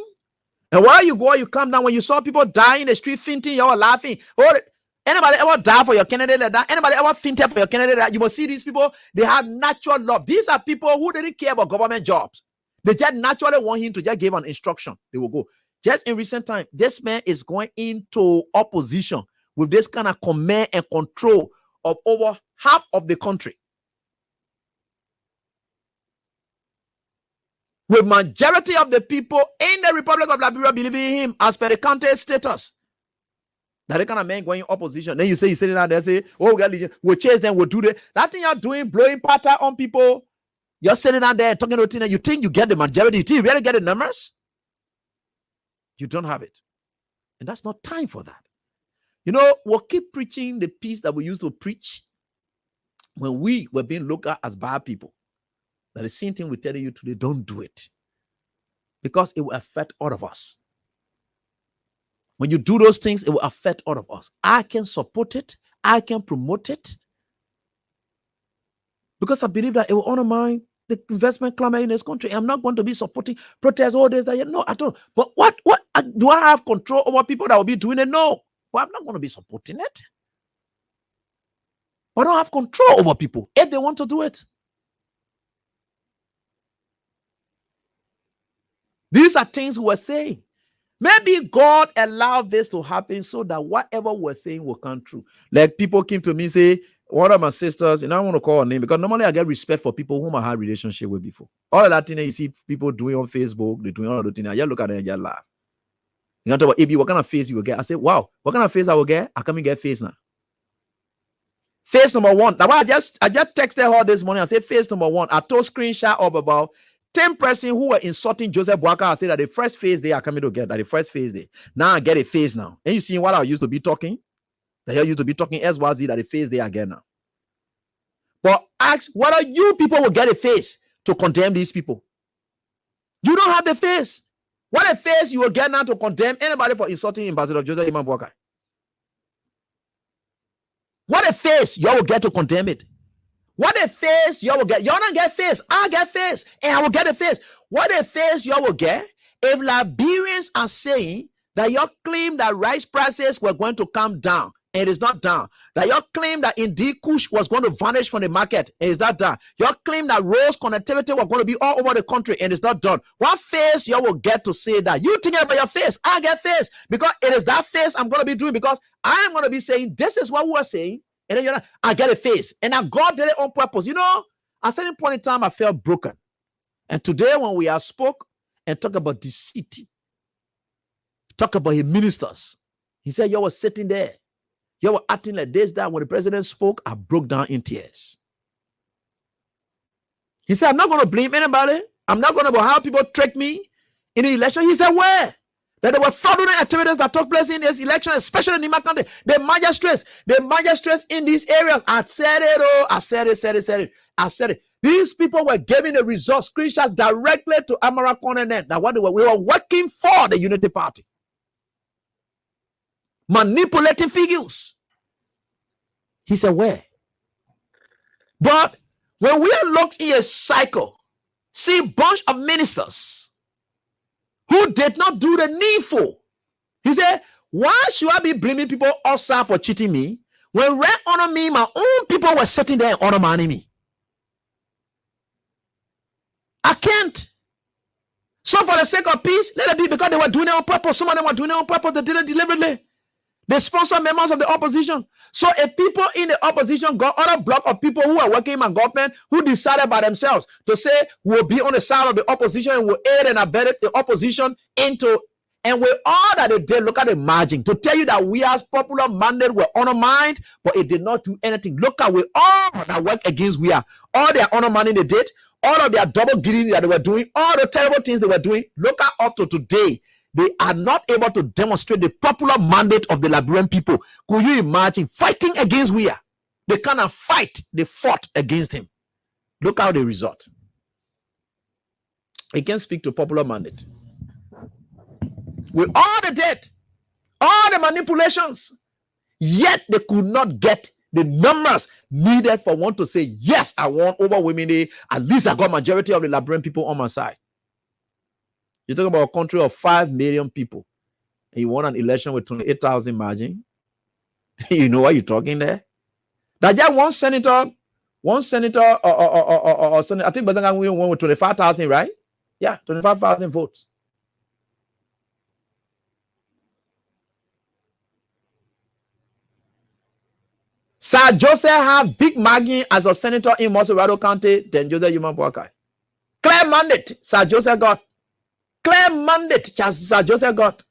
And where you go, you come down. When you saw people die in the street fainting, you were laughing. Oh, anybody ever die for your candidate like that? Anybody ever fainted for your candidate like that? You must see these people. They have natural love. These are people who didn't care about government jobs. They just naturally want him to just give an instruction. They will go. Just in recent time, this man is going into opposition with this kind of command and control of over half of the country. With majority of the people in the Republic of Liberia believing in him as per the county status. That kind of man going in opposition. Then you say, you're sitting out there, say, oh, we'll chase them, we'll do that. That thing you're doing, blowing pattern on people. You're sitting out there talking to things, you think you get the majority. You think you really get the numbers? You don't have it. And that's not time for that. You know, we'll keep preaching the peace that we used to preach when we were being looked at as bad people. That the same thing we're telling you today, don't do it. Because it will affect all of us. When you do those things, it will affect all of us. I can support it. I can promote it. Because I believe that it will undermine the investment climate in this country. I'm not going to be supporting protests all this. No, I don't. But what do I have control over people that will be doing it? No. But I'm not going to be supporting it. But I don't have control over people if they want to do it. These are things we're saying. Maybe God allowed this to happen so that whatever we're saying will come true. Like people came to me and say, one of my sisters, and I don't want to call her name because normally I get respect for people whom I had relationship with before. All of that thing that you see people doing on Facebook, they're doing all of the things. I just look at it and just laugh. You know, talk about, AB, what kind of face you will get? I say, wow, what kind of face I will get? I come and get face now. Face number one. Now I just texted her this morning. I said, face number one. I told screenshot of about 10 persons who were insulting Joseph Boaka. I said that the first phase they are coming to get, that the first phase day. Now I get a phase now. And you see what I used to be talking? That I used to be talking SYZ that the phase they are again now. But ask, what are you people will get a face to condemn these people? You don't have the face. What a face you will get now to condemn anybody for insulting Ambassador Joseph Imam Boaka? What a face you will get to condemn it. What a face you will get. You don't get face. I get face. And I will get a face. What a face you will get if Liberians are saying that your claim that rice prices were going to come down. And it is not down. That your claim that indeed Kush was going to vanish from the market. And it's not done. Your claim that roads connectivity was going to be all over the country. And it's not done. What face you will get to say that? You think about your face. I get face. Because it is that face I'm going to be doing. Because I am going to be saying, this is what we're saying. And then you're like, I get a face. And now God did it on purpose. You know, at a certain point in time, I felt broken. And today, when we have spoke and talk about the city, talk about his ministers, he said, you were sitting there. You were acting like this, that. When the president spoke, I broke down in tears. He said, I'm not going to blame anybody. I'm not going to go how people trick me in the election. He said, where? That there were fraudulent activities that took place in this election, especially in my country. The magistrates in these areas. I said it, I said it. These people were giving the results, screenshots directly to Amara Konenet. That we were working for the Unity Party. Manipulating figures. He said, where? But when we are locked in a cycle, see a bunch of ministers who did not do the needful. He said, why should I be blaming people outside for cheating me When Red honored me, my own people were sitting there and undermining me. I can't. So for the sake of peace, let it be, because they were doing it on purpose. Some of them were doing it on purpose. They did it deliberately. They sponsor members of the opposition. So if people in the opposition got other block of people who are working in my government who decided by themselves to say we'll be on the side of the opposition and will aid and abet the opposition into, and with all that they did, look at the margin to tell you that we as popular mandate were undermined, but it did not do anything. Look at with all that work against we are, all their undermining they did, all of their double giving that they were doing, all the terrible things they were doing. Look at up to today. They are not able to demonstrate the popular mandate of the Liberian people. Could you imagine fighting against we are? The kind of fight they fought against him. Look how they result. He can speak to popular mandate. With all the debt, all the manipulations, yet they could not get the numbers needed for one to say, yes, I won overwhelmingly. At least I got majority of the Liberian people on my side. You're talking about a country of 5 million people, and you won an election with 28,000 margin. You know what you're talking there? That just one senator, I think Bazanga won with 25,000, right? Yeah, 25,000 votes. Sir Joseph have big margin as a senator in Mosorado County than Joseph Human Boakai. Clear mandate, Sir Joseph got. Clear mandate, Sir Joseph got.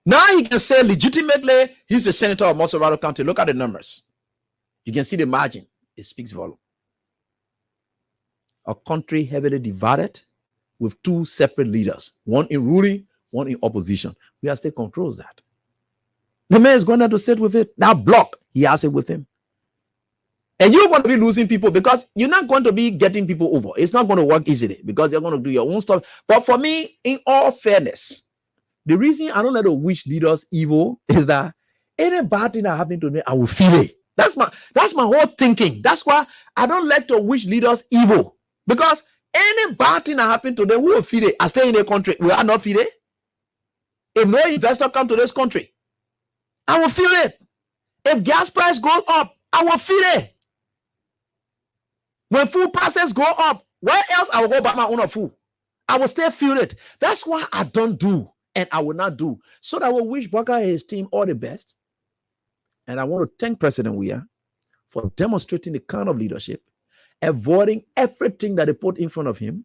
Now he can say legitimately he's the senator of Mosorado County. Look at the numbers. You can see the margin. It speaks volume. A country heavily divided with two separate leaders, one in ruling, one in opposition. We are still controls that. The man is going to have to sit with it. That block, he has it with him. And you're going to be losing people because you're not going to be getting people over. It's not going to work easily because you're going to do your own stuff. But for me, in all fairness, the reason I don't let the wish leaders evil is that any bad thing that happened to me, I will feel it. That's my whole thinking. That's why I don't let the wish leaders evil. Because any bad thing that happened to them, who will feel it? I stay in a country. Will I not feel it? If no investor come to this country, I will feel it. If gas price goes up, I will feel it. When food prices go up, where else I will go buy my own food? I will still feel it. That's why I don't do and I will not do. So I will wish Baka and his team all the best. And I want to thank President Weah for demonstrating the kind of leadership, avoiding everything that they put in front of him,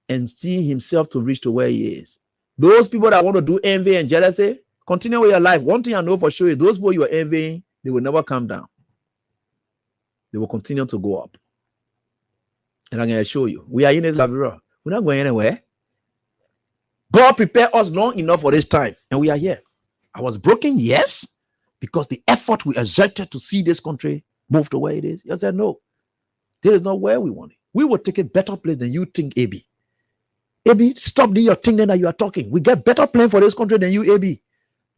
and see himself to reach to where he is. Those people that want to do envy and jealousy, continue with your life. One thing I know for sure is those people you are envying, they will never come down. They will continue to go up. And I'm going to show you. We are in this Liberia. We're not going anywhere. God prepared us long enough for this time. And we are here. I was broken, yes, because the effort we exerted to see this country move to where it is. You said, no, this is not where we want it. We will take a better place than you think, AB. AB, stop doing your thing then that you are talking. We get better plan for this country than you, AB.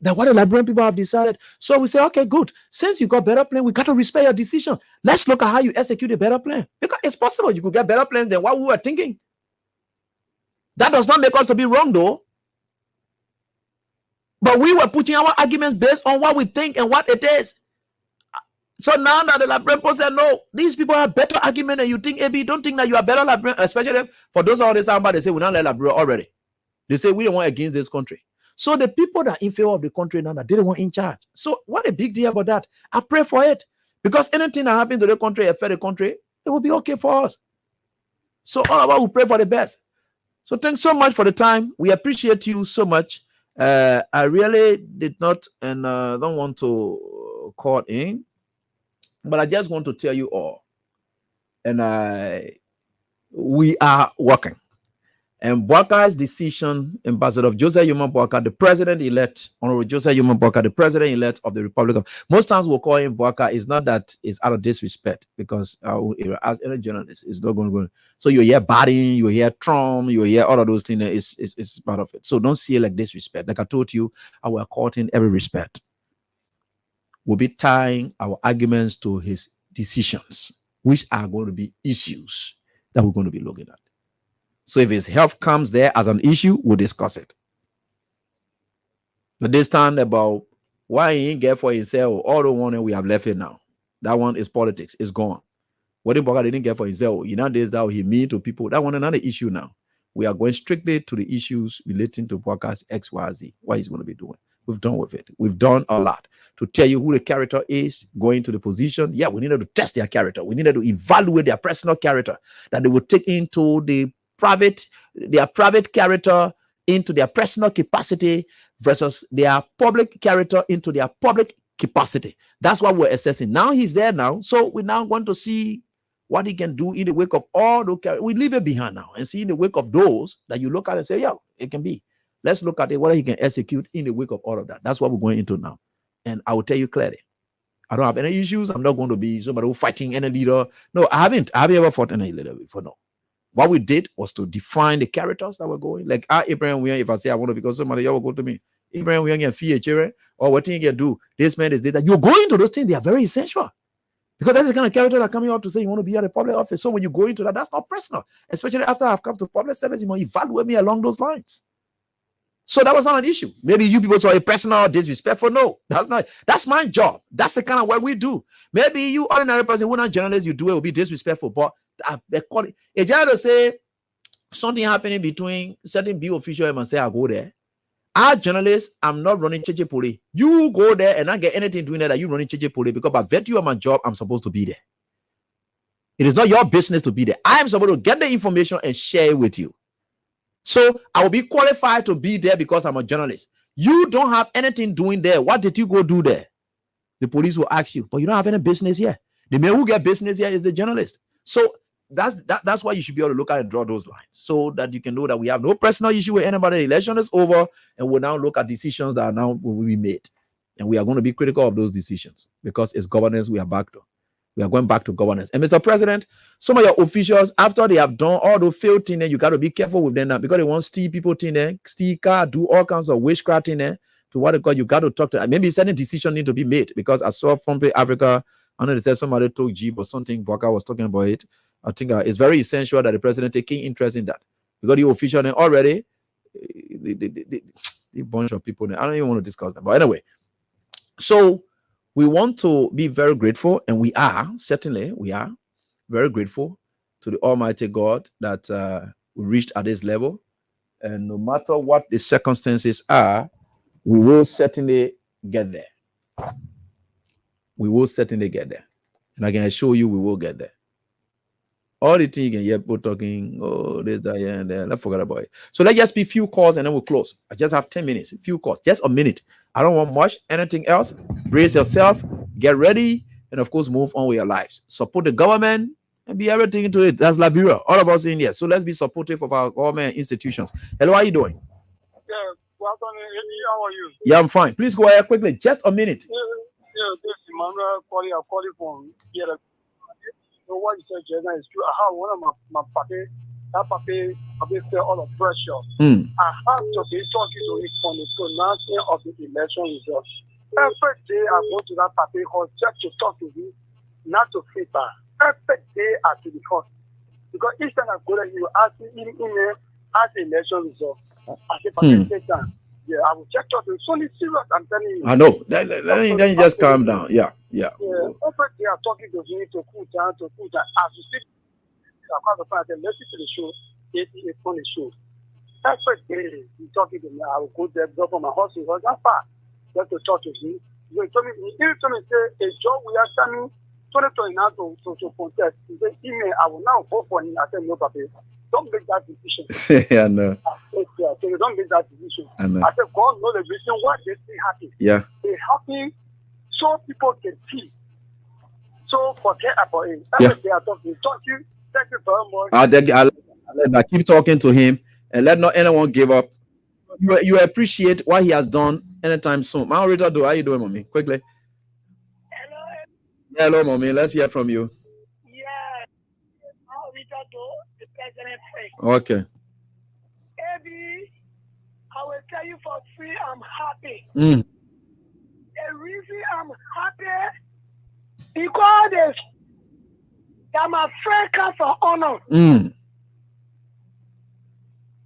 That's what the Liberian people have decided. So we say, okay, good. Since you got better plan, we got to respect your decision. Let's look at how you execute a better plan. Because it's possible you could get better plans than what we were thinking. That does not make us to be wrong, though. But we were putting our arguments based on what we think and what it is. So now that the Liberian people said, no, these people have better argument than you think, AB. Don't think that you are better Liberian, especially for those of this about they say we're not like Liberia already. They say we don't want against this country. So the people that are in favor of the country now that they don't want in charge. So what a big deal about that. I pray for it. Because anything that happens to the country, affect the country, it will be okay for us. So all of us will pray for the best. So thanks so much for the time. We appreciate you so much. I really did not and don't want to call in. But I just want to tell you all. And we are working. And Boaka's decision, Ambassador Joseph Yuma Boaka, the president-elect, Honorable Joseph Yuma Boaka, the president-elect of the Republic of... Most times we'll call him Boaka. It's not that it's out of disrespect because as any journalist, it's not going to go... So you hear Biden, you hear Trump, you hear all of those things. It's part of it. So don't see it like disrespect. Like I told you, I will accord in every respect. We'll be tying our arguments to his decisions, which are going to be issues that we're going to be looking at. So if his health comes there as an issue, we'll discuss it. But this time about Why he ain't get for himself? All the one we have left it now. That one is politics. It's gone. What Mboka didn't get for himself, days that he mean to people. That one another issue now. We are going strictly to the issues relating to Mboka's XYZ. What he's going to be doing. We've done with it. We've done a lot to tell you who the character is going to the position. Yeah, we needed to test their character. We needed to evaluate their personal character that they would take into their private character into their personal capacity versus their public character into their public capacity. That's what we're assessing. Now he's there now. So we now want to see what he can do in the wake of all those. We leave it behind now and see in the wake of those that you look at and say, yeah, it can be. Let's look at it, whether he can execute in the wake of all of that. That's what we're going into now. And I will tell you clearly, I don't have any issues. I'm not going to be somebody who fighting any leader. No, I haven't. Have you ever fought any leader before? No. What we did was to define the characters that were going. Like Abraham, if I say I want to become somebody, you will go to me. Abraham, we can fear children, or what thing you can do. This man is this. That you're going to those things, they are very essential. Because that's the kind of character that coming out to say you want to be at a public office. So when you go into that, that's not personal. Especially after I've come to public service, you must evaluate me along those lines. So that was not an issue. Maybe you people saw a personal disrespectful. No, that's not. That's my job. That's the kind of work we do. Maybe you ordinary person, who not journalist, you do it will be disrespectful. But they call it a journalist say something happening between certain B official and say I go there. Our journalists, I'm not running Cheche Pole. You go there and not get anything doing there that you running Cheche Pole because by virtue of my job, I'm supposed to be there. It is not your business to be there. I am supposed to get the information and share it with you. So I will be qualified to be there because I'm a journalist. You don't have anything doing there. What did you go do there? The police will ask you, but you don't have any business here. The man who get business here is the journalist. So that's why you should be able to look at and draw those lines so that you can know that we have no personal issue with anybody. The election is over and we'll now look at decisions that are now will be made. And we are going to be critical of those decisions because it's governance we are back to. We are going back to governance. And Mr. President, some of your officials, after they have done all those failed things, you got to be careful with them now because they want steal people in there, steal car, do all kinds of witchcraft in there. To what they call, you got to talk to. Maybe certain decision need to be made because I saw from Africa, I know they said somebody told Jeep or something. Bwaka was talking about it. I think it's very essential that the president taking interest in that because the official then already the bunch of people there. I don't even want to discuss them, but anyway. So we want to be very grateful, and we are very grateful to the Almighty God that we reached at this level. And no matter what the circumstances are, we will certainly get there. We will certainly get there. And I can assure you we will get there. All the things you can hear people talking, oh, this, that, yeah, and there. Let's forget about it. So let's just be few calls and then we'll close. I just have 10 minutes, few calls, just a minute. I don't want much, anything else. Brace yourself, get ready, and of course, move on with your lives. Support the government and be everything into it. That's Liberia, all of us in here. So let's be supportive of our government institutions. Hello, how are you doing? Yeah, welcome. How are you? Yeah, I'm fine. Please go ahead quickly, just a minute. Yeah, this is Emmanuel calling. I'm calling from here. So what you said, Jenna, is true. I have one of my papi. That papi felt all the pressure. I have to be talking to him from the pronouncement of the election results. Every day I go to that papi hall just to talk to him, not to feedback. Every day I do the call. Because each time I go there, he will ask me in as the election results. I say, papi, take time. Yeah, I will check out. It's only serious, I'm telling you. I know. Then you just calm down. Yeah. Yeah, every day I'm talking to him to cool down. As you see, I call the friend and listen to the show. It's on the show. Every day he's talking to me. I will go there, go for my house. It was not far. Just to talk to him. He told me, say, a job we are coming 2029 to contest. He said, email, I will now vote for him. I said, no, papi, don't make that decision. Yeah, no. So you don't make that decision. I know. I said, God knows the reason why they stay happy. Yeah. They're happy so people can see. So forget about it. Every day I talk to you. Thank you very much. I'll keep talking to him and let not anyone give up. You appreciate what he has done anytime soon. My Rita, how you doing, mommy? Quickly. Hello, mommy. Let's hear from you. Yeah. How Rita the president first. Okay. Baby, I will tell you for free, I'm happy. The reason I'm happy because I'm a friend come for honor.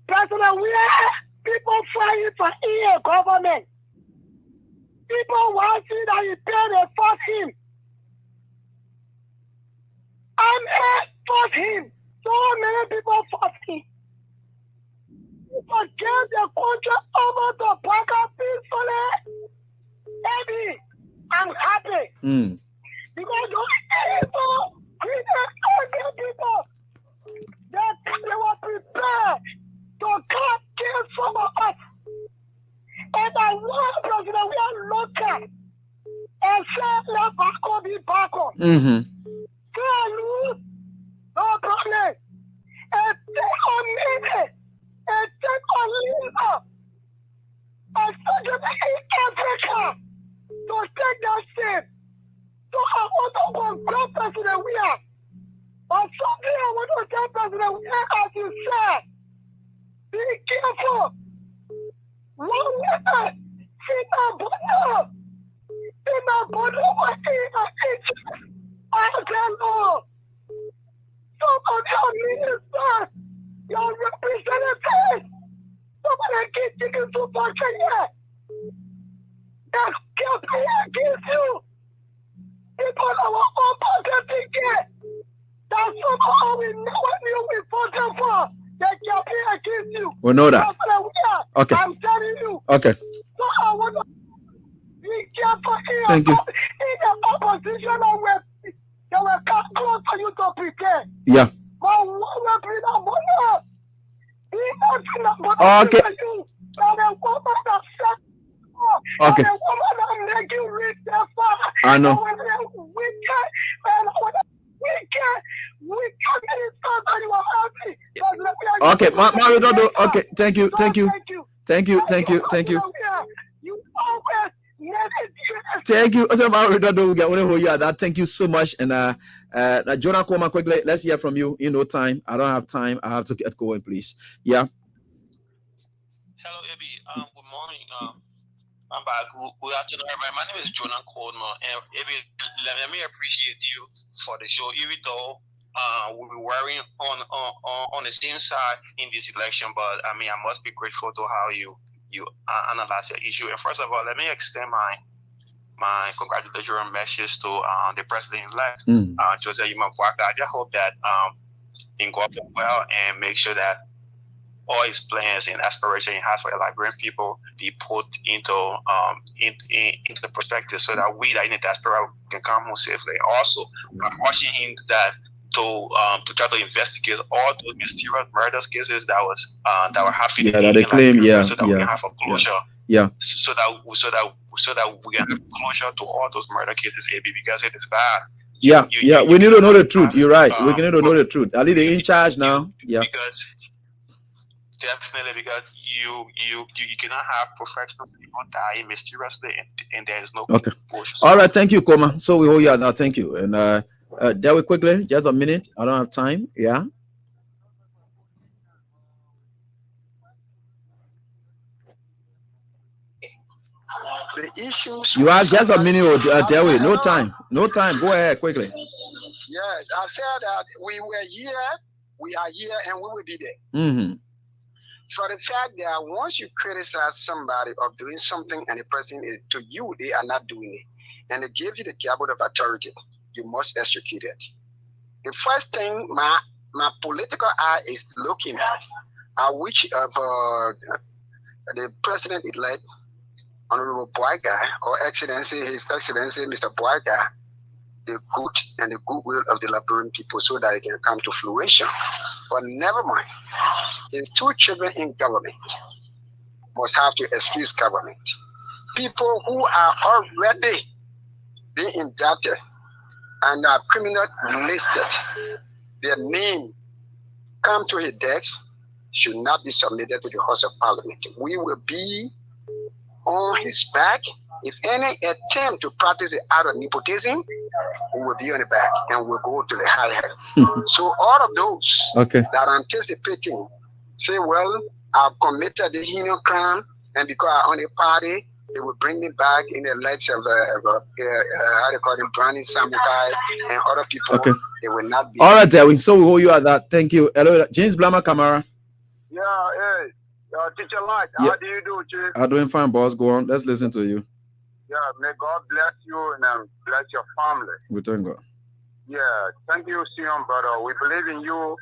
President, we are people fighting for EU government. People want to see that he paid and fought him. And fought him. So many people fought him. People gave the country over to Parker peacefully. Maybe I'm happy. Because those people, they were prepared to come kill some of us. And I want President we are local and say let Bako be Bako. Say lose, no problem. And take on Nene, and take on Lisa, and especially in Africa, to take that step. So I want to confront President we are. But something I want to tell President we are, as you said, be careful. One woman, Sina Bono, I don't know. Some of your ministers, your representatives, somebody keep taking so much here. That campaign against you. People that were all positive here. That's somehow we never knew we voted for. They campaign against you. We know that. Okay. I'm telling you. Okay. So I want to be careful in Thank you. In the opposition they will come close for you to prepare. Yeah. But what will be the money? Okay. And the woman that said, okay. And the woman that make you reach that far. I know. Okay, Mario Dodo. Okay, thank you. Thank you. Thank you. Thank you. Thank you. Thank you. Mario Dodo, we get who you are. That. Thank you so much. And Jonah Koma, quickly, let's hear from you. In no time. I don't have time. I have to get going, please. Yeah. Hello, Abby. Good morning. I'm back. Good afternoon, everybody. My name is Jonah Coleman, and Abby, let me appreciate you for the show, even though we were on the same side in this election. But I mean, I must be grateful to how you analyze your issue. And first of all, let me extend my congratulatory message to the president-elect, Joseph Yumabwaka. I just hope that he go well and make sure that all his plans and aspirations he has for the Liberian people be put into perspective, so that we that in the diaspora can come home safely. Also, I'm urging him that to try to investigate all those mysterious murders cases that were happening. Yeah, that they claim. Liberia, so that we can have a closure. Yeah. So that we can have closure to all those murder cases, because it is bad. Yeah, we need to know the truth. You're right. We need to know the truth. Ali, they're in charge now. Yeah. Because you cannot have professional people dying mysteriously and there is no okay. All right, thank you, Koma. So we owe you now. Thank you. And Dewi, quickly, just a minute. I don't have time. Yeah. The issues. You have just a minute, Dewi. No time. No time. Go ahead quickly. Yeah, I said that we were here, we are here, and we will be there. For the fact that once you criticize somebody of doing something and the person is to you, they are not doing it, and they give you the gavel of authority, you must execute it. The first thing my political eye is looking at which of the president-elect, Honorable Boyga, or His Excellency Mr. Boyga, the good and the goodwill of the Liberian people, so that it can come to fruition. But never mind. The two children in government must have to excuse government. People who are already being indicted and are criminal listed, their name come to his desk should not be submitted to the House of Parliament. We will be on his back. If any attempt to practice the art of nepotism, we will be on the back and we'll go to the high head. So all of those that are anticipating say, well, I've committed the heinous crime, and because I'm on the party, they will bring me back in the legs of how they call him, Brandon Samukai and other people. Okay. They will not be. All right, Derwin. So we owe you at that. Thank you. Hello, James Blama Camara. Yeah, hey. Teacher Light, how do you do, Chief? I'm doing fine, boss. Go on. Let's listen to you. Yeah, may God bless you and bless your family. We thank God. Yeah, thank you, Sion, brother. We believe in you,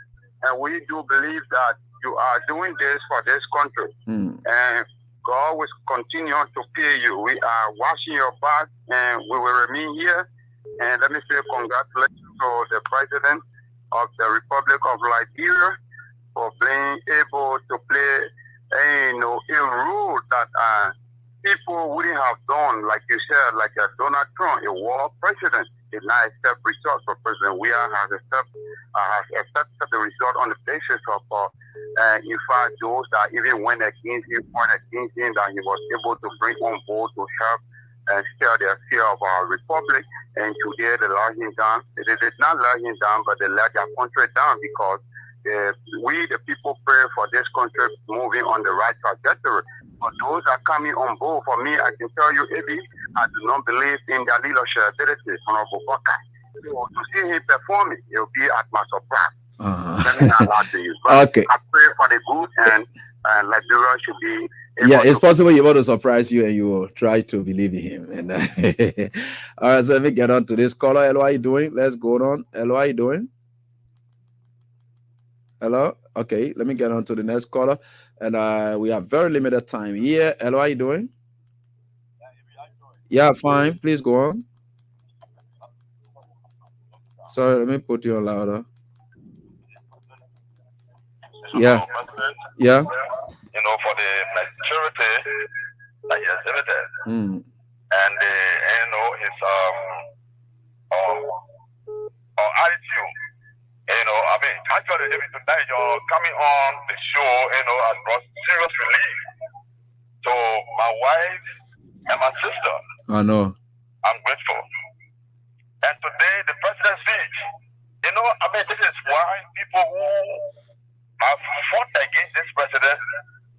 and we do believe that you are doing this for this country. And God will continue to pay you. We are watching your back, and we will remain here. And let me say congratulations to the President of the Republic of Liberia for being able to play, a role that people wouldn't have done, like you said, like Donald Trump, a war president, did not accept results for President. We have accepted the result on the basis of, in fact, those that even went against him, that he was able to bring on board to help and still the fear of our republic. And today they let him down. They did not let him down, but they let their country down because we, the people, pray for this country moving on the right trajectory. But those are coming on board. For me, I can tell you, Ebi, I do not believe in their leadership ability, Honorable Baka. So to see him performing, it will be at my surprise. Let me not lie to you. But Okay. I pray for the good, and Liberia should be. Yeah, it's possible he want to surprise you and you will try to believe in him. And all right, so let me get on to this caller. Hello, how you doing? Let's go on. Hello, how you doing? Hello. Okay, let me get on to the next caller. And we have very limited time here. Hello, how you doing? Yeah, fine. Please go on. Sorry, let me put you on louder. Yeah. Yeah. For the maturity that he exhibited, and his attitude. Actually, tonight you're coming on the show, has brought serious relief to my wife and my sister. I know. I'm grateful. And today, the president's speech, this is why people who have fought against this president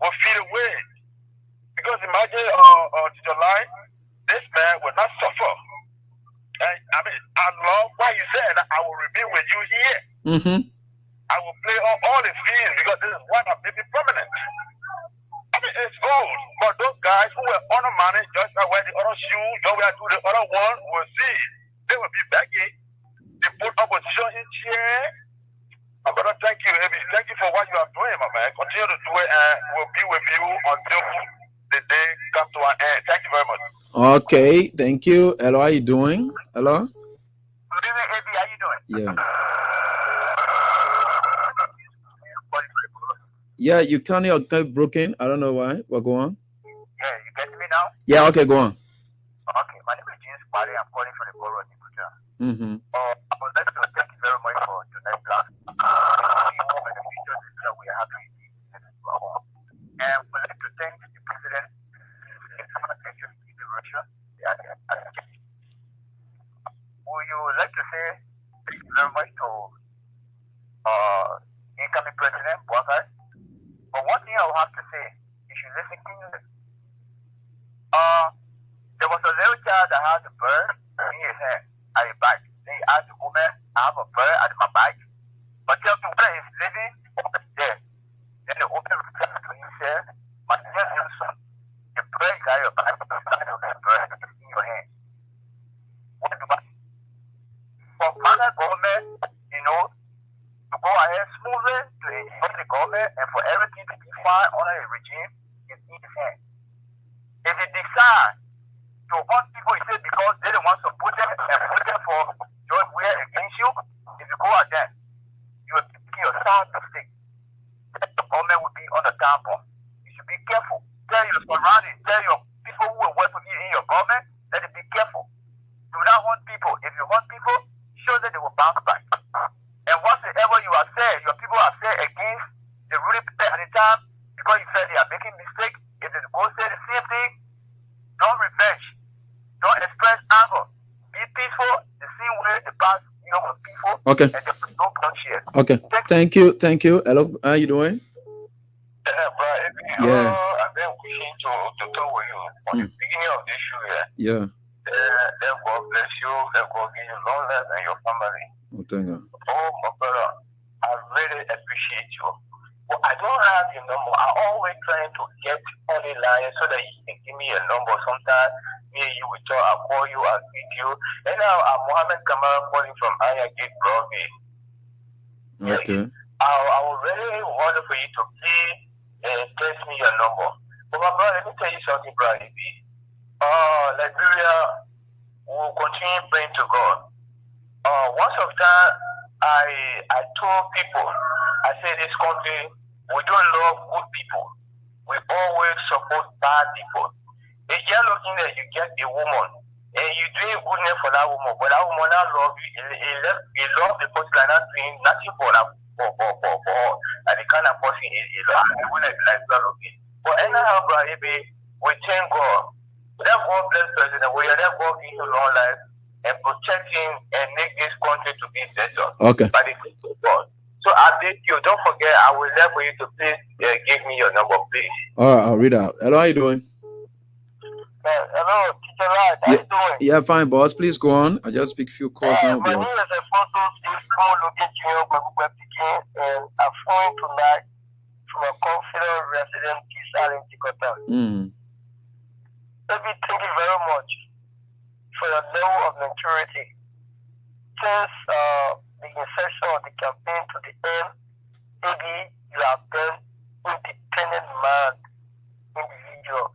will feel away. Because imagine, July, this man will not suffer. And I love why he said, I will remain with you here. I will play all the fields because this is what has made me prominent. It's good. But those guys who were on the money, just like wear the other shoe, don't wear to the other one, will see. They will be begging. They put opposition in chair. My brother, thank you, Amy. Thank you for what you are doing, my man. Continue to do it, and we'll be with you until the day comes to an end. Thank you very much. Okay, thank you. Hello, how you doing? Hello? Good evening, Amy. How you doing? Yeah. Yeah, you turn your tape broken. I don't know why. What go on? Yeah, you get me now? Yeah, okay, go on. Okay, my name is James Party. I'm calling from the borough of Nibuja. Mm-hmm. I would like to thank you very much for tonight's class. We are happy and we'd like to thank the president of Russia. Would you like to say thank you very much to incoming president Buhari? But one thing I will have to say, you should listen to this. There was a little child that had a bird in his hand at a bike. They asked the woman, I have a bird at my bike. But tell me where he's living over there. Then the woman returned to him and said, my dear son, the bird is at your bike, but the bird is in your hand. What do I do? For further government, to go ahead smoothly to enjoy the government and for everything to be fine under the regime is in his hand. If he decide to hunt people, he said because they don't want to put them and put them for just wear against you, if you go out there, you will take your sound mistake. The government will be on the tampon. You should be careful. Tell your surroundings, tell your people who will work with you in your government, that they be careful. Do not hunt people. If you hunt people, show that they will bounce back. And whatsoever you have said, your people have said against the ruling party at the time, because you said they are making mistakes, if they go say the same thing, don't revenge. Don't express anger. Be peaceful the same way the past was peaceful. Okay. And there was no bloodshed. Okay. Thank you. Thank you. Hello, how you doing? Yeah. I've been wishing to talk with you on the beginning of this show here. Yeah. Let God bless you. Let God give you long life and your family. Oh, thank God. Oh, my brother, I really appreciate you. But I don't have your number. I always trying to get on the line so that you can give me a number. Sometimes you will talk, I'll call you, I'll speak to you. And now Mohammed Kamal calling from Aya Gate Broadway. Okay. I would really want for you to please text me your number. But my brother, let me tell you something, brother. Liberia will continue praying to God. Once of time, I told people, I said this country, we don't love good people. We always support bad people. If you're looking at you get a woman, and you doing goodness for that woman, but that woman not love you, he love the person like not doing nothing for that and the kind of person he love the way like God okay. But anyhow, brother, we thank God. That God bless President, we are that God give him long life and protect him and make this country to be better. Okay. By the grace of God. So I beg you, don't forget, I will love for you to please give me your number, please. All right, I'll read out. Hello, how you doing? Hello, Teacher Raj, how you doing? Yeah, fine, boss. Please go on. I just speak few calls now. My name is Apostle Steve looking Junior Babuka and I'm phone tonight from a confident resident Peace Island, Tikota. Let me thank you very much for your level of maturity. Since the inception of the campaign to the end, maybe you have been independent man, individual,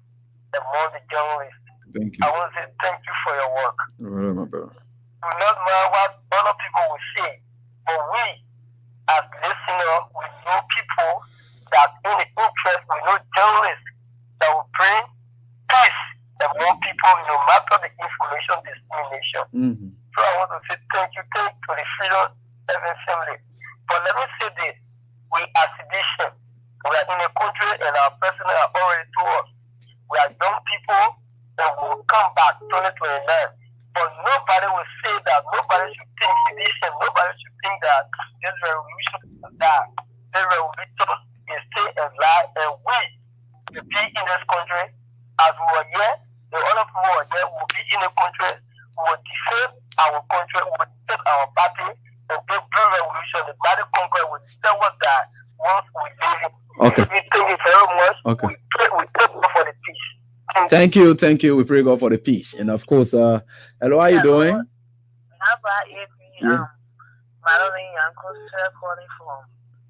among the journalists. Thank you. I want to say thank you for your work. All right, my brother. Do not matter what other people will say, but we, as listeners, we know people that in the interest, we know journalists that will bring peace among people, no matter the information dissemination. So I want to say thank you to the Freedom Assembly. But let me say this, we are sedition. We are in a country and our president are already told us. We are young people that will come back 2029. But nobody will say that. Nobody should think sedition. Nobody should think that this revolution is that. This revolution is still alive, and we will be in this country as we were here. The other people who are here will be in the country. We will defend our country. We will defend our party. And this blue revolution, the body conquer will tell us that once we live it. Okay. We thank you very much. Okay. We pray God for the peace. Thank you. We pray God for the peace. And of course, hello, how you doing? How about if Madeline Uncle Sir calling from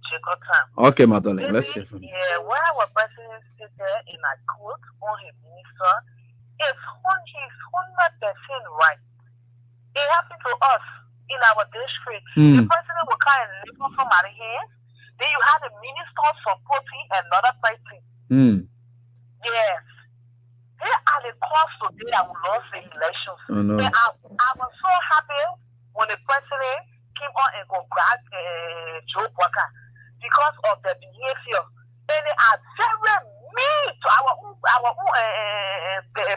Chicotown? Okay, Madeline, let's hear from you. Yeah, when our president sit there in a court on his minister, it's 100% right. It happened to us in our district. The president will kind of live from out of hands. Then you have the minister supporting another party. Yes. They are the cause today that we lost the elections. And I was so happy when the president came on and congratulated Joe Walker because of the behavior. And they are very mean to our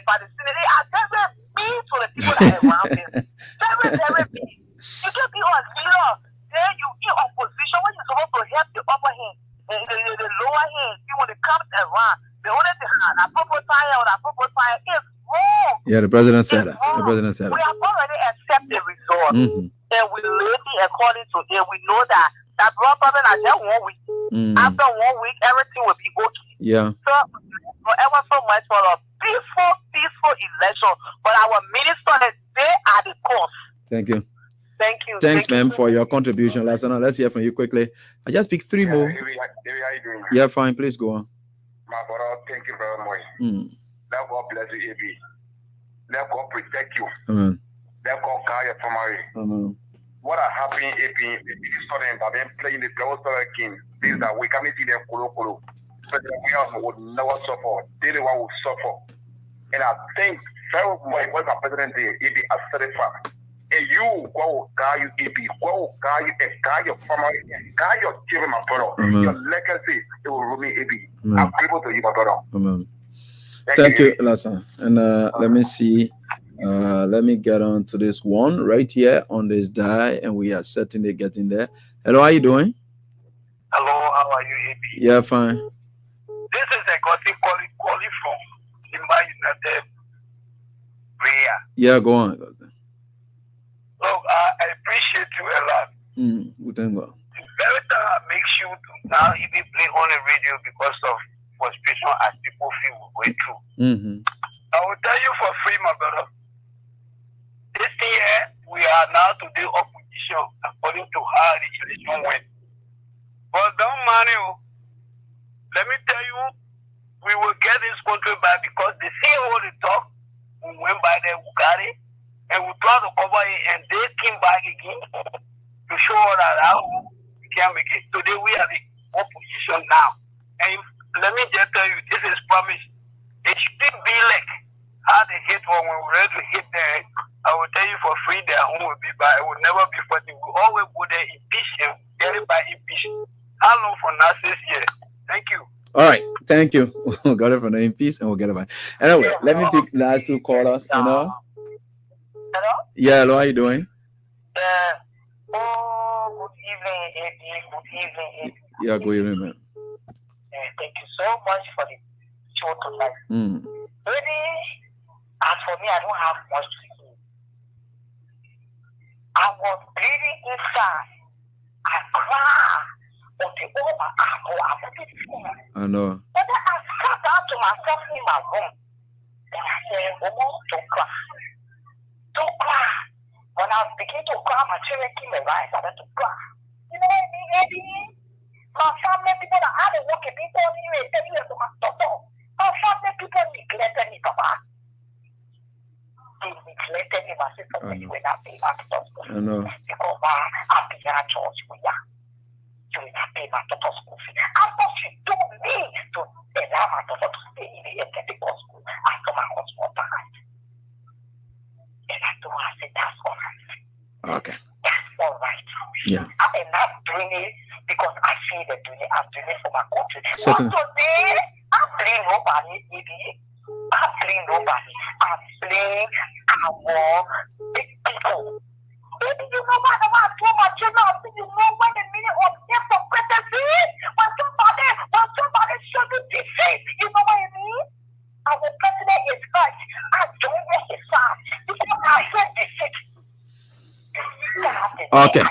Palestinians. They are very mean to the people that are around them. Very mean. You can be on leader, then you in opposition when you're supposed to help the upper hand, the lower hand. See when it comes around, the only thing I propose fire is wrong. Yeah, the president said that. The president said We that. have already accepted the result, and we live according to it. We know that brother is just 1 week. After 1 week, everything will be okay. Yeah. So ever so much for a peaceful election, but our ministers, they are the cause. Thank you. Thank you. Thanks, ma'am, for your contribution. Let's hear from you quickly. I just pick 3 more. How you doing? Yeah, fine. Please go on. My brother, thank you very much. Let God bless you, AB. Let God protect you. Amen. Let God guide your family. Amen. What are happening, AB, the students have been playing the devil game. This that we can't see them kolo. So we also would never suffer. They the one will suffer. And I think very much what my president did, AB, as certified. And you go guide you, AB, go guide you and guide your family and guide your children, my brother. Amen. Your legacy, it will remain, AB. Amen. I'm grateful to you, my brother. Amen. Thank you, Lassan. And let me see. Let me get on to this one right here on this die, and we are certainly getting there. Hello, how you doing? Hello, how are you, AB? Yeah, fine. This is a gossip calling from Simba United prayer. Yeah, go on. Look, I appreciate you a lot. We thank God. Very makes you to now even play on the radio because of frustration as people feel we're going through. I will tell you for free, my brother. This year, we are now to do opposition according to how the election went. But don't mind you. Let me tell you, we will get this country back because the CEO they talk, we went by there, we got it, and we tried to cover it, and they came back again to show that how we can make it. Today we are the opposition now. And let me just tell you, this is promise. It shouldn't be like how they hit when we were ready to hit there. I will tell you for free, their home will be by. It will never be fighting. We always go there, impeach them, get it by impeach. How long from now? 6 years. Thank you. All right, thank you. We'll got it from the MPs and we'll get it back. Anyway, let me pick the last two callers. Hello? Yeah, hello, how you doing? Good evening, AB. Good evening, AB. Yeah, good evening, man. Thank you so much for the show tonight. Really, as for me, I don't have much to say. I was bleeding inside. I cried. I know. But then I sat down to myself in my room. And I said, don't cry. Don't cry. When I began to cry, my children came around and started to cry. You know what I mean, baby? My family people that had to work in people anyway, 10 years to my daughter. My family people neglected me, Papa. They neglected me, my sister, when you were not paying my daughter. I know. Because I began a church with you. You will not pay my daughter's school fee. After she told me to allow my daughter to stay in the Ethiopian school after my husband died. And I told her, I said, that's all right. Okay. That's all right. Yeah. I'm not doing it because I feel they're doing it. I'm doing it for my country. Certainly. But today, I'm blaming nobody, baby. I'm blaming nobody. I'm blaming our big people. Baby, you know what? I told my children, you know when the meaning of hypocrisy is? When somebody shows you defeat, you know what I mean? Our president is right. I don't want his side. Because I hate defeat. Okay.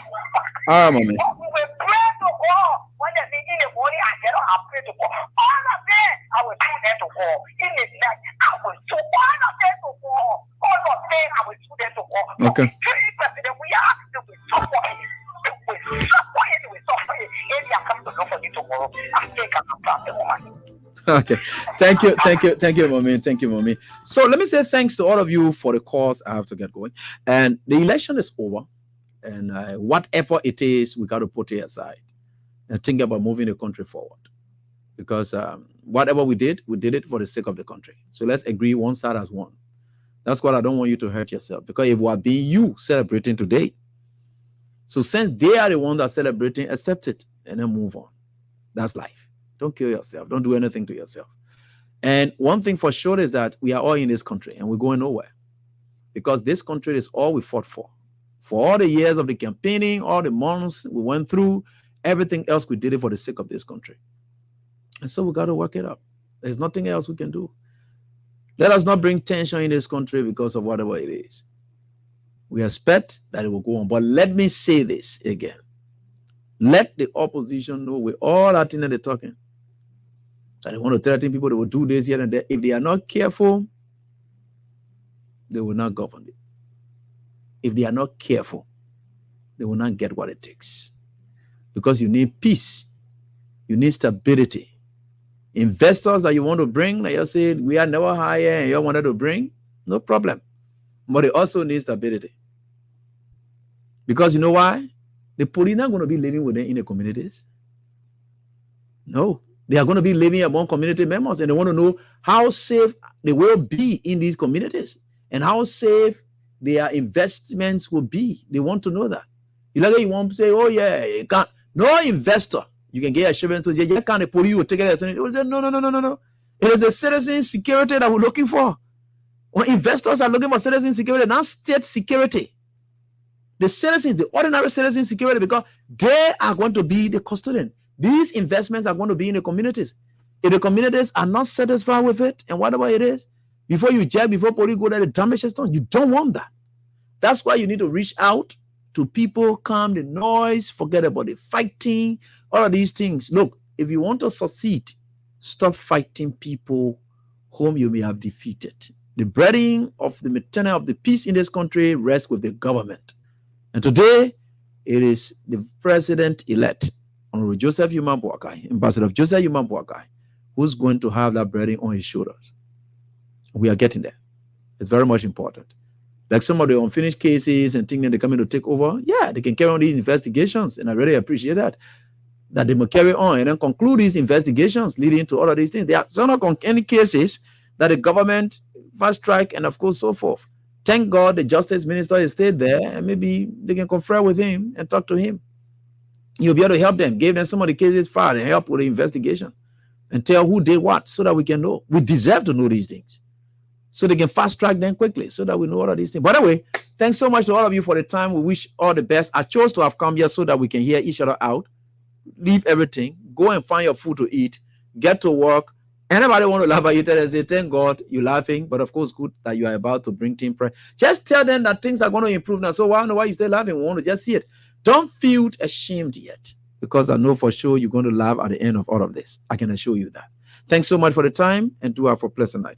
All right, mommy. We will pray to God. When the meeting in the morning, I get up and pray to God. All of them, I will do them to God. In the night, I will do all of them to God. All of them, I will do them to God. Okay. President, we are asking to suffer him. We suffer him, we suffer him. If they are coming to look for you tomorrow, I think I can pass the woman. Okay. Thank you, mommy. So let me say thanks to all of you for the calls. I have to get going. And the election is over. And whatever it is, we got to put it aside and think about moving the country forward. Because whatever we did it for the sake of the country. So let's agree one side has won. That's what I don't want you to hurt yourself. Because if we are being you celebrating today, so since they are the ones that are celebrating, accept it and then move on. That's life. Don't kill yourself. Don't do anything to yourself. And one thing for sure is that we are all in this country and we're going nowhere. Because this country is all we fought for. For all the years of the campaigning, all the months we went through, everything else we did it for the sake of this country. And so we got to work it up. There's nothing else we can do. Let us not bring tension in this country because of whatever it is. We expect that it will go on. But let me say this again. Let the opposition know we're all out in there talking. And they want to threaten people, they will do this here and there. If they are not careful, they will not govern it. If they are not careful, they will not get what it takes. Because you need peace. You need stability. Investors that you want to bring, like you said, we are never higher and you wanted to bring, no problem. But they also need stability. Because you know why? The police are not going to be living with them in the communities. No. They are going to be living among community members and they want to know how safe they will be in these communities and how safe their investments will be. They want to know that. You want to say, oh yeah, you can't. No investor, you can get assurance to say, yeah, can't the police will take it. They will say, no. It is the citizen security that we're looking for. When investors are looking for citizen security, not state security. The citizens, the ordinary citizen security, because they are going to be the custodian. These investments are going to be in the communities. If the communities are not satisfied with it and whatever it is, before you jail, before police go there, the damage is done. You don't want that. That's why you need to reach out to people, calm the noise, forget about the fighting, all of these things. Look, if you want to succeed, stop fighting people whom you may have defeated. The breading of the maintenance of the peace in this country rests with the government. And today, it is the president-elect, Honorable Joseph Yuma Boakai, Ambassador Joseph Yuma Boakai, who's going to have that burden on his shoulders. We are getting there. It's very much important. Like some of the unfinished cases and things that they're coming to take over, yeah, they can carry on these investigations, and I really appreciate that they will carry on and then conclude these investigations leading to all of these things. There are some any cases that the government fast track and of course so forth. Thank God the justice minister is stayed there, and maybe they can confer with him and talk to him. You'll be able to help them, give them some of the cases filed and help with the investigation and tell who did what so that we can know. We deserve to know these things so they can fast track them quickly so that we know all of these things. By the way, thanks so much to all of you for the time. We wish all the best. I chose to have come here so that we can hear each other out. Leave everything, go and find your food to eat, get to work. Anybody want to laugh at you, tell them, say, thank God you're laughing, but of course, good that you are about to bring team prayer. Just tell them that things are going to improve now. So why know why you still laughing? We want to just see it. Don't feel ashamed yet, because I know for sure you're going to laugh at the end of all of this. I can assure you that. Thanks so much for the time, and do have a pleasant night. Bye.